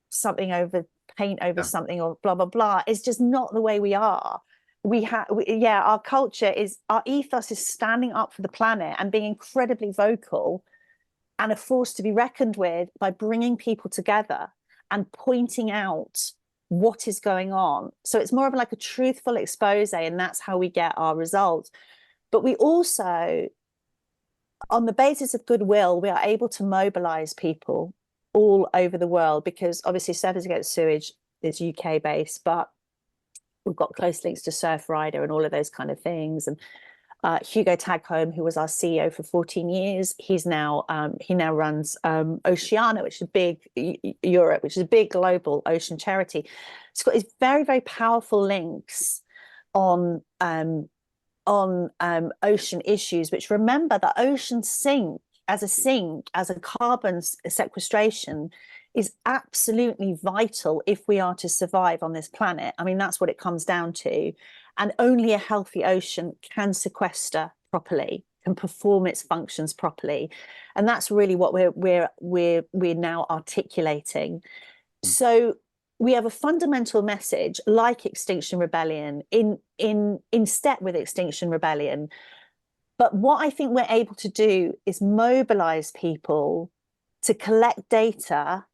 something over, paint over something or blah, blah, blah. It's just not the way we are. Our culture is, our ethos is standing up for the planet and being incredibly vocal and a force to be reckoned with by bringing people together and pointing out what is going on. So it's more of like a truthful expose, and that's how we get our results. But we also, on the basis of goodwill, we are able to mobilize people all over the world, because obviously Surfers Against Sewage is UK based, but we've got close links to Surf Rider and all of those kind of things. And Hugo Tagholm, who was our CEO for 14 years, he now runs Oceana, which is a big Europe, which is a big global ocean charity. It's got these very, very powerful links on ocean issues, which, remember, the ocean sink as a carbon sequestration is absolutely vital if we are to survive on this planet. I mean, that's what it comes down to. And only a healthy ocean can sequester properly, can perform its functions properly. And that's really what we're now articulating. So we have a fundamental message, like Extinction Rebellion, in step with Extinction Rebellion. But what I think we're able to do is mobilize people to collect data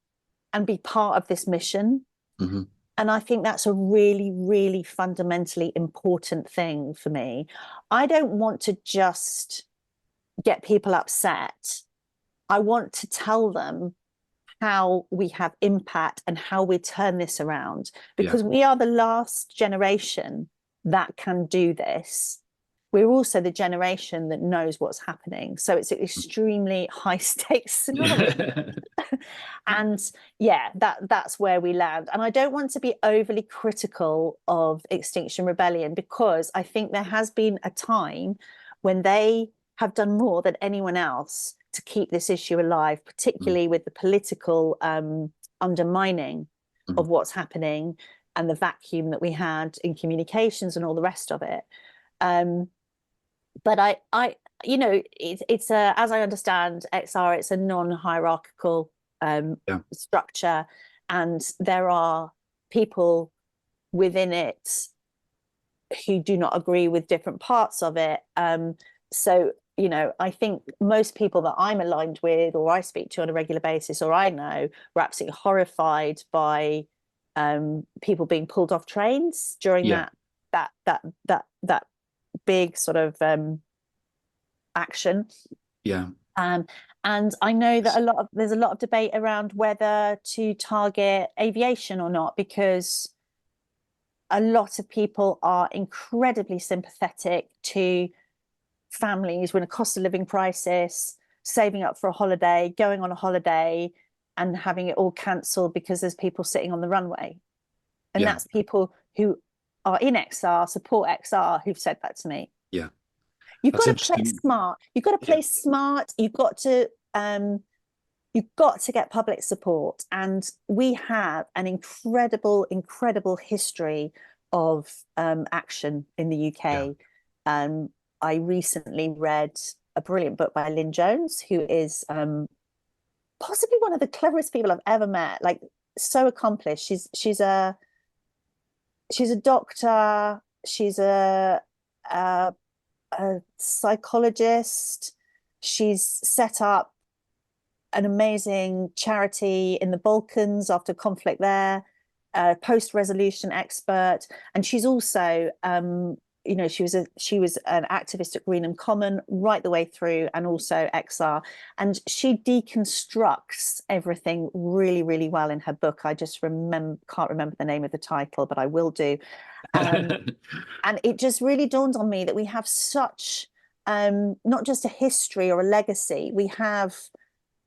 and be part of this mission. Mm-hmm. And I think that's a really, really fundamentally important thing for me. I don't want to just get people upset. I want to tell them how we have impact and how we turn this around, because we are the last generation that can do this. We're also the generation that knows what's happening. So it's an extremely high stakes scenario. And that's where we land. And I don't want to be overly critical of Extinction Rebellion, because I think there has been a time when they have done more than anyone else to keep this issue alive, particularly with the political undermining of what's happening and the vacuum that we had in communications and all the rest of it. But I you know, it's a, as I understand XR, it's a non-hierarchical structure, and there are people within it who do not agree with different parts of it. So, you know, I think most people that I'm aligned with, or I speak to on a regular basis, or I know, were absolutely horrified by people being pulled off trains during that big sort of action. And I know that there's a lot of debate around whether to target aviation or not, because a lot of people are incredibly sympathetic to families with a cost of living crisis, saving up for a holiday, going on a holiday, and having it all cancelled because there's people sitting on the runway. And that's people who are in XR, support XR, who've said that to me. Yeah. You've That's got to play interesting. smart. You've got to play smart. You've got to get public support. And we have an incredible history of action in the UK. I recently read a brilliant book by Lynn Jones, who is possibly one of the cleverest people I've ever met. Like, so accomplished. She's a doctor. She's a psychologist. She's set up an amazing charity in the Balkans after conflict there, post-resolution expert. And she's also, she was an activist at Greenham Common right the way through, and also XR. And she deconstructs everything really, really well in her book. I just can't remember the name of the title, but I will do. And it just really dawned on me that we have such, not just a history or a legacy, we have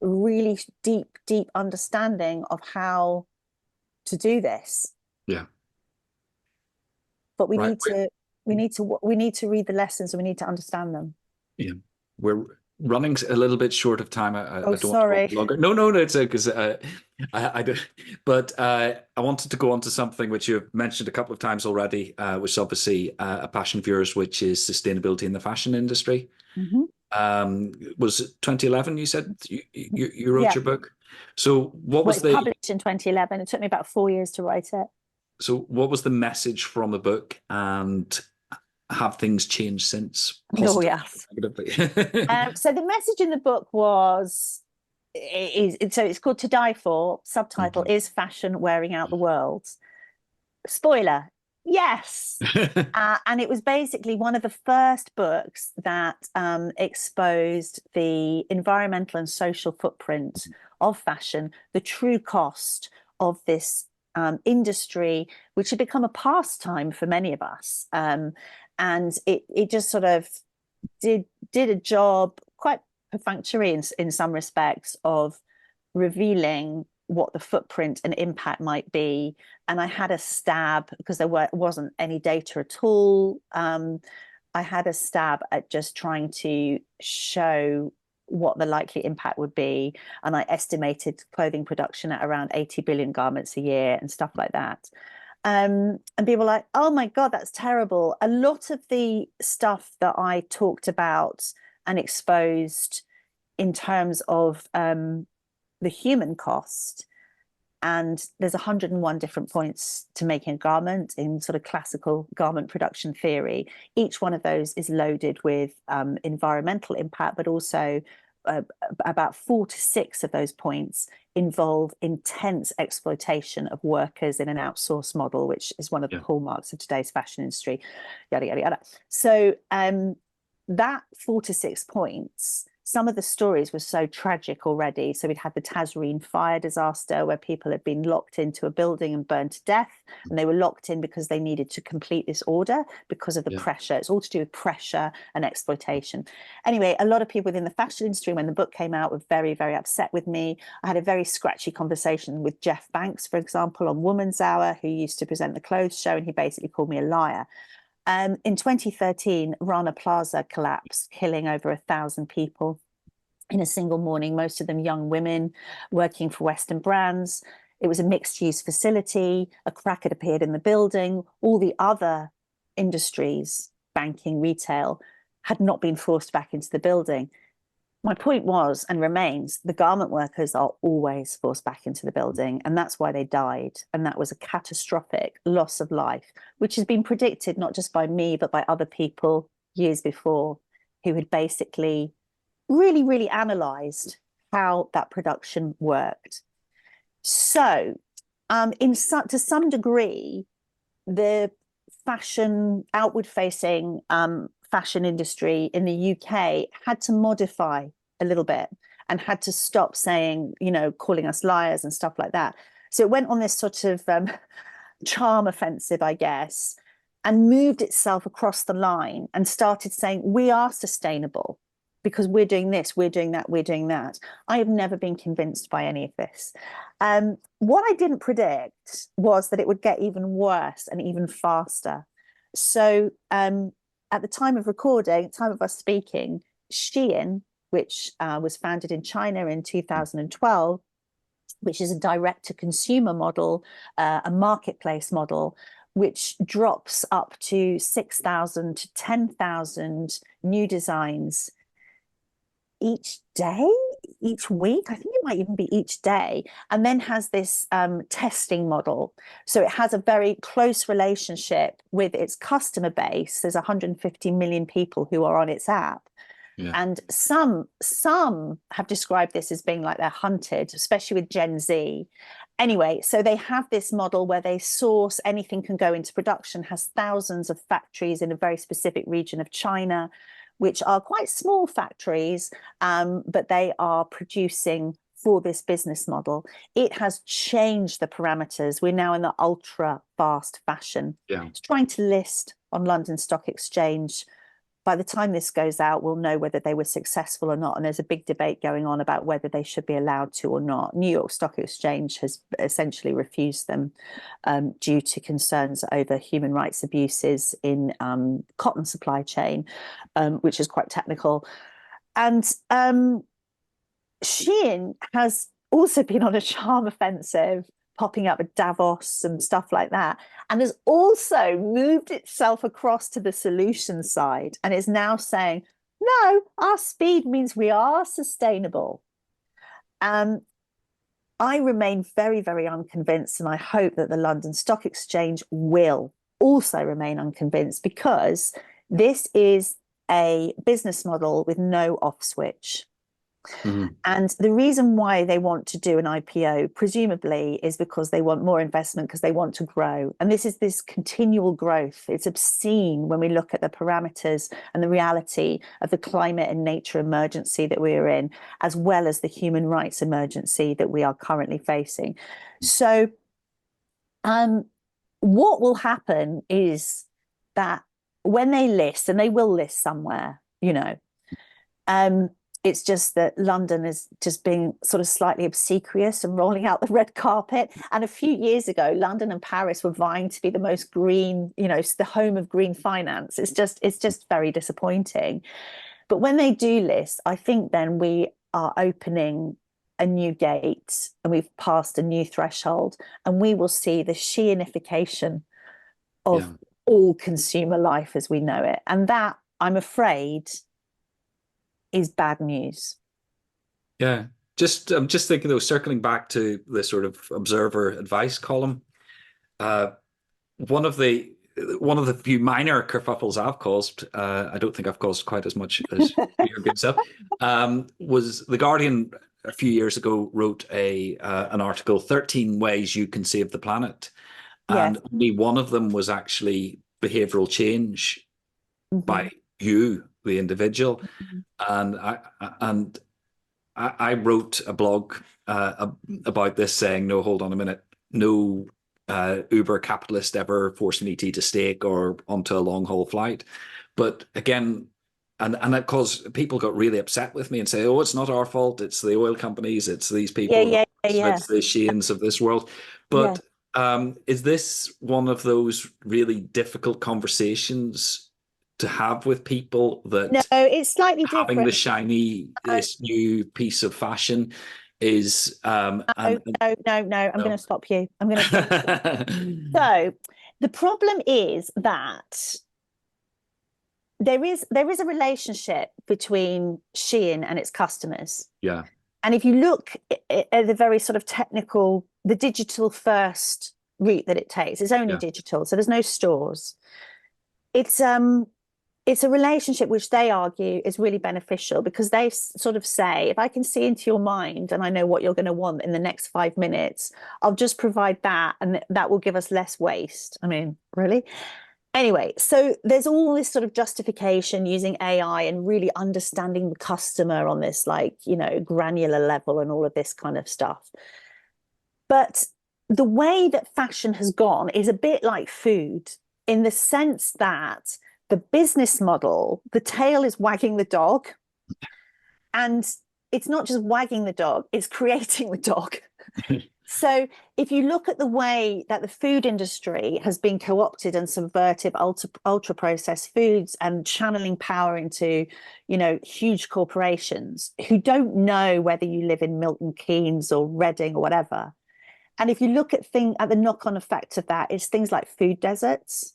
really deep understanding of how to do this. Yeah. But we need to read the lessons, and we need to understand them. Yeah. We're running a little bit short of time. I don't sorry. want to go longer. No, it's because I do. But I wanted to go on to something which you've mentioned a couple of times already, which is obviously a passion of yours, which is sustainability in the fashion industry. Mm-hmm. Was it 2011? You said you wrote your book. So what was it published in 2011? It took me about 4 years to write it. So what was the message from the book, and have things changed since? Oh, yes. So the message in the book was, so it's called To Die For. Subtitle is Fashion Wearing Out the World. Spoiler, yes. And it was basically one of the first books that exposed the environmental and social footprint of fashion, the true cost of this industry, which had become a pastime for many of us. And it just sort of did a job, quite perfunctory in some respects, of revealing what the footprint and impact might be. And I had a stab, because there wasn't any data at all. I had a stab at just trying to show what the likely impact would be. And I estimated clothing production at around 80 billion garments a year and stuff like that. And people were like, oh my God, that's terrible. A lot of the stuff that I talked about and exposed in terms of the human cost, and there's 101 different points to making a garment in sort of classical garment production theory. Each one of those is loaded with environmental impact, but also about 4 to 6 of those points involve intense exploitation of workers in an outsourced model, which is one of the hallmarks of today's fashion industry, yada, yada, yada. So that 4 to 6 points, some of the stories were so tragic already. So we'd had the Tazreen fire disaster, where people had been locked into a building and burned to death. And they were locked in because they needed to complete this order because of the pressure. It's all to do with pressure and exploitation. Anyway, a lot of people within the fashion industry, when the book came out, were very, very upset with me. I had a very scratchy conversation with Jeff Banks, for example, on Woman's Hour, who used to present the clothes show, and he basically called me a liar. In 2013, Rana Plaza collapsed, killing over 1,000 people in a single morning, most of them young women working for Western brands. It was a mixed-use facility. A crack had appeared in the building. All the other industries, banking, retail, had not been forced back into the building. My point was, and remains, the garment workers are always forced back into the building, and that's why they died. And that was a catastrophic loss of life, which has been predicted not just by me, but by other people years before, who had basically really, really analysed how that production worked. So to some degree, the fashion, outward-facing fashion industry in the UK had to modify a little bit and had to stop saying, calling us liars and stuff like that. So it went on this sort of charm offensive, I guess, and moved itself across the line and started saying, we are sustainable because we're doing this, we're doing that, we're doing that. I have never been convinced by any of this. What I didn't predict was that it would get even worse and even faster. So at the time of recording, time of us speaking, Shein, which was founded in China in 2012, which is a direct-to-consumer model, a marketplace model, which drops up to 6,000 to 10,000 new designs each day, each week. I think it might even be each day, and then has this testing model. So it has a very close relationship with its customer base. There's 150 million people who are on its app. Yeah. And some have described this as being like they're hunted, especially with Gen Z. Anyway, so they have this model where they source anything can go into production, has thousands of factories in a very specific region of China, which are quite small factories, but they are producing for this business model. It has changed the parameters. We're now in the ultra fast fashion. Yeah. It's trying to list on London Stock Exchange. By the time this goes out, we'll know whether they were successful or not. And there's a big debate going on about whether they should be allowed to or not. New York Stock Exchange has essentially refused them due to concerns over human rights abuses in cotton supply chain, which is quite technical. And Shein has also been on a charm offensive, popping up at Davos and stuff like that, and has also moved itself across to the solution side and is now saying, no, our speed means we are sustainable. I remain very, very unconvinced, and I hope that the London Stock Exchange will also remain unconvinced, because this is a business model with no off switch. Mm-hmm. And the reason why they want to do an IPO, presumably, is because they want more investment, because they want to grow. And this is this continual growth. It's obscene when we look at the parameters and the reality of the climate and nature emergency that we're in, as well as the human rights emergency that we are currently facing. So what will happen is that when they list, and they will list somewhere, you know, it's just that London is just being sort of slightly obsequious and rolling out the red carpet. And a few years ago, London and Paris were vying to be the most green, you know, the home of green finance. It's just very disappointing. But when they do list, I think then we are opening a new gate, and we've passed a new threshold, and we will see the Sheinification of all consumer life as we know it. And that, I'm afraid, is bad news. Yeah, I'm just thinking though, circling back to the sort of observer advice column, one of the few minor kerfuffles I've caused, I don't think I've caused quite as much as your good self, was The Guardian a few years ago wrote an article, 13 ways you can save the planet. And yes, only one of them was actually behavioral change by you, the individual. And I wrote a blog about this, saying, no, hold on a minute, no Uber capitalist ever forced an ET to stake or onto a long haul flight. But again, and that caused people got really upset with me and say, oh, it's not our fault, it's the oil companies, it's these people, it's the Sheins of this world. But is this one of those really difficult conversations to have with people, that no, it's slightly different? Having the shiny, this new piece of fashion is no, I'm going to stop you. I'm going to So the problem is that there is a relationship between Shein and its customers. Yeah. And if you look at the very sort of technical, the digital first route that it takes, it's only digital, so there's no stores. It's a relationship which they argue is really beneficial, because they sort of say, if I can see into your mind and I know what you're going to want in the next 5 minutes, I'll just provide that, and that will give us less waste. I mean, really? Anyway, so there's all this sort of justification using AI and really understanding the customer on this, like, you know, granular level and all of this kind of stuff. But the way that fashion has gone is a bit like food, in the sense that the business model, the tail is wagging the dog. And it's not just wagging the dog, it's creating the dog. So if you look at the way that the food industry has been co-opted and subverted ultra processed foods and channeling power into, you know, huge corporations who don't know whether you live in Milton Keynes or Reading or whatever. And if you look at the knock-on effect of that, it's things like food deserts.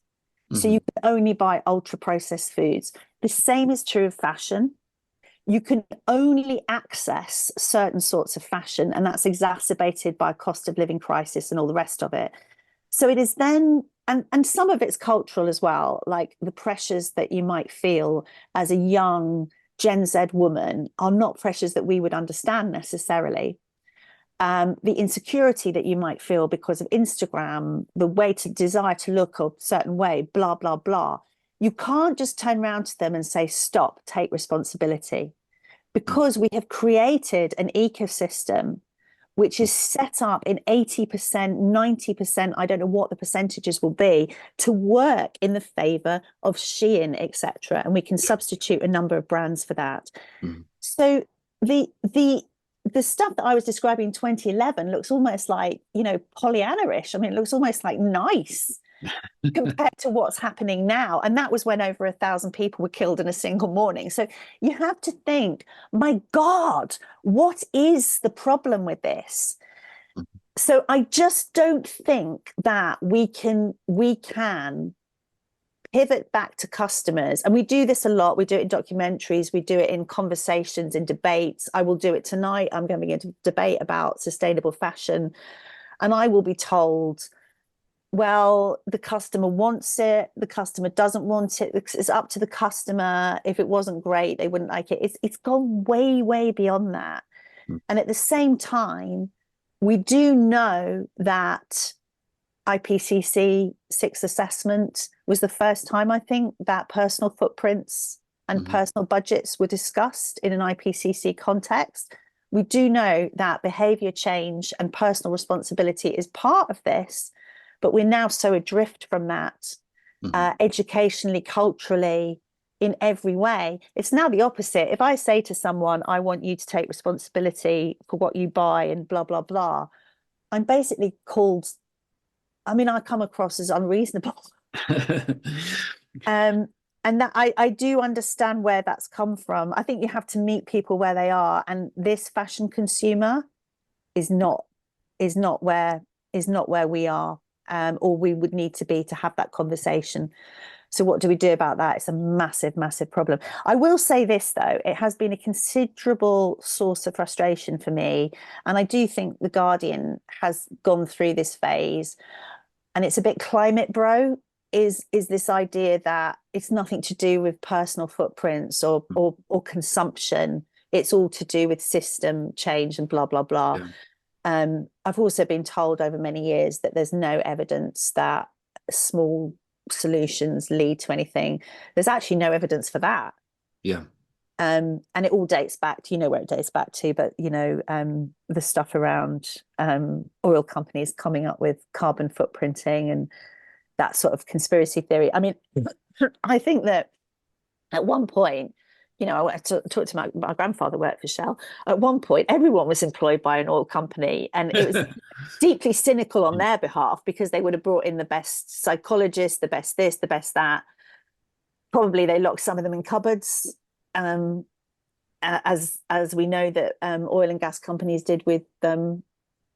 So you can only buy ultra processed foods. The same is true of fashion. You can only access certain sorts of fashion, and that's exacerbated by cost of living crisis and all the rest of it. So it is then, and some of it's cultural as well, like the pressures that you might feel as a young Gen Z woman are not pressures that we would understand necessarily. The insecurity that you might feel because of Instagram, the way to desire to look a certain way, blah, blah, blah. You can't just turn around to them and say, stop, take responsibility, because we have created an ecosystem which is set up in 80%, 90%, I don't know what the percentages will be, to work in the favor of Shein, etc. And we can substitute a number of brands for that. So the stuff that I was describing in 2011 looks almost like, you know, Pollyanna-ish. I mean, it looks almost like nice compared to what's happening now. And that was when over 1,000 people were killed in a single morning. So you have to think, my God, what is the problem with this? So I just don't think that we can pivot back to customers. And we do this a lot. We do it in documentaries. We do it in conversations, in debates. I will do it tonight. I'm going to begin to debate about sustainable fashion. And I will be told, well, the customer wants it, the customer doesn't want it, it's up to the customer. If it wasn't great, they wouldn't like it. It's gone way, way beyond that. And at the same time, we do know that IPCC 6th assessment was the first time, I think, that personal footprints and personal budgets were discussed in an IPCC context. We do know that behavior change and personal responsibility is part of this, but we're now so adrift from that, educationally, culturally, in every way. It's now the opposite. If I say to someone, I want you to take responsibility for what you buy and blah, blah, blah, I'm basically called, I mean, I come across as unreasonable. And that I do understand where that's come from. I think you have to meet people where they are. And this fashion consumer is not where we are. Or we would need to be to have that conversation. So what do we do about that? It's a massive, massive problem. I will say this, though, it has been a considerable source of frustration for me. And I do think The Guardian has gone through this phase. And it's a bit climate bro, is this idea that it's nothing to do with personal footprints or consumption. It's all to do with system change and blah, blah, blah. Yeah. I've also been told over many years that there's no evidence that small solutions lead to anything. There's actually no evidence for that. Yeah. And it all dates back to, you know where it dates back to, but, you know, the stuff around oil companies coming up with carbon footprinting and that sort of conspiracy theory. I mean, I think that at one point, you know, I talked to my grandfather worked for Shell. At one point, everyone was employed by an oil company, and it was deeply cynical on their behalf because they would have brought in the best psychologists, the best this, the best that. Probably they locked some of them in cupboards, as we know that oil and gas companies did with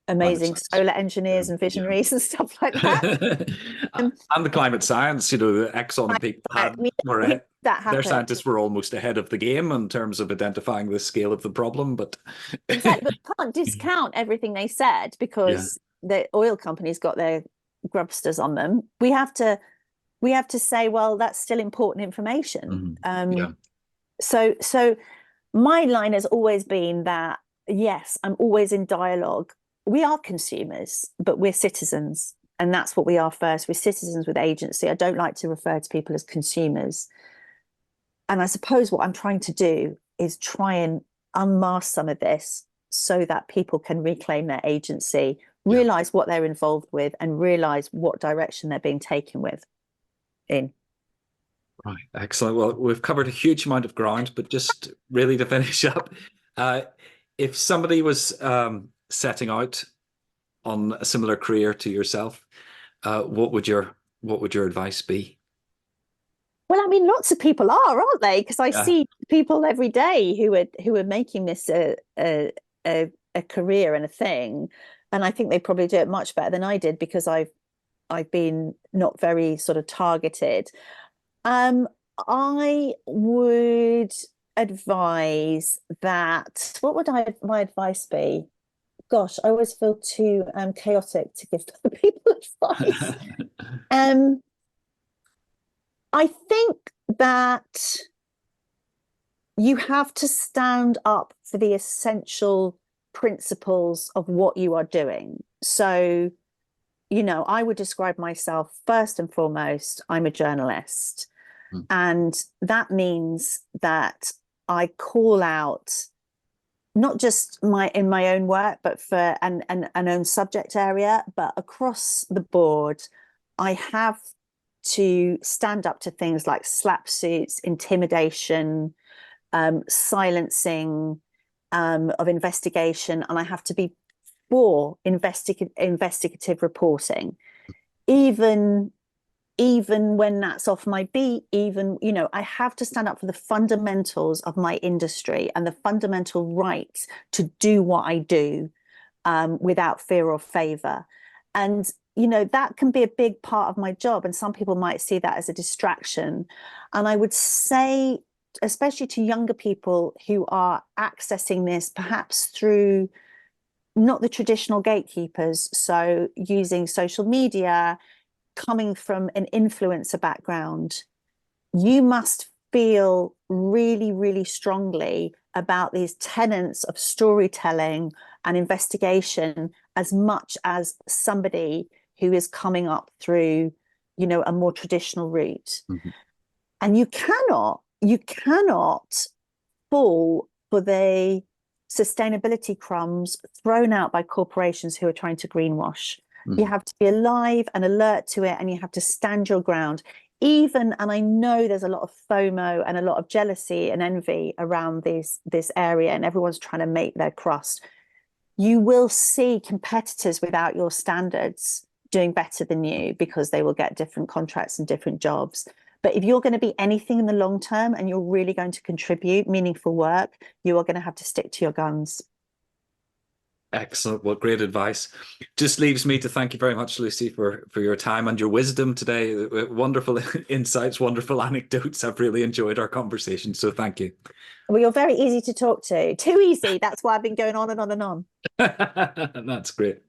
amazing solar engineers and visionaries and stuff like that. And the climate science, you know, the Exxon and people their scientists were almost ahead of the game in terms of identifying the scale of the problem. But exactly, but you can't discount everything they said because the oil companies got their grubsters on them. We have to say, well, that's still important information. So my line has always been that, yes, I'm always in dialogue. We are consumers, but we're citizens. And that's what we are first. We're citizens with agency. I don't like to refer to people as consumers. And I suppose what I'm trying to do is try and unmask some of this so that people can reclaim their agency, realize what they're involved with, and realize what direction they're being taken with in. Right, excellent. Well, we've covered a huge amount of ground, but just really to finish up, uh, if somebody was setting out on a similar career to yourself, what would your advice be? Well, I mean, lots of people are, aren't they? Because I Yeah. see people every day who are making this a career and a thing, and I think they probably do it much better than I did because I've been not very sort of targeted. Um, I would advise that. What would my advice be? Gosh, I always feel too chaotic to give other people advice. Um, I think that you have to stand up for the essential principles of what you are doing. So, I would describe myself first and foremost, I'm a journalist. Mm. And that means that I call out not just in my own work, but for an own subject area, but across the board, I have to stand up to things like slap suits, intimidation, silencing of investigation, and I have to be for investigative reporting, even when that's off my beat. Even, I have to stand up for the fundamentals of my industry and the fundamental right to do what I do without fear or favor. And that can be a big part of my job, and some people might see that as a distraction. And I would say, especially to younger people who are accessing this perhaps through not the traditional gatekeepers, so using social media, coming from an influencer background, you must feel really, really strongly about these tenets of storytelling and investigation as much as somebody who is coming up through, a more traditional route. Mhm. And you cannot fall for the sustainability crumbs thrown out by corporations who are trying to greenwash. You Mhm. have to be alive and alert to it, and you have to stand your ground. And I know there's a lot of FOMO and a lot of jealousy and envy around this area, and everyone's trying to make their crust. You will see competitors without your standards doing better than you because they will get different contracts and different jobs. But if you're going to be anything in the long term and you're really going to contribute meaningful work, you are going to have to stick to your guns. Excellent. Well, great advice. Just leaves me to thank you very much, Lucy, for your time and your wisdom today. Wonderful insights, wonderful anecdotes. I've really enjoyed our conversation. So thank you. Well, you're very easy to talk to. Too easy. That's why I've been going on and on and on. That's great.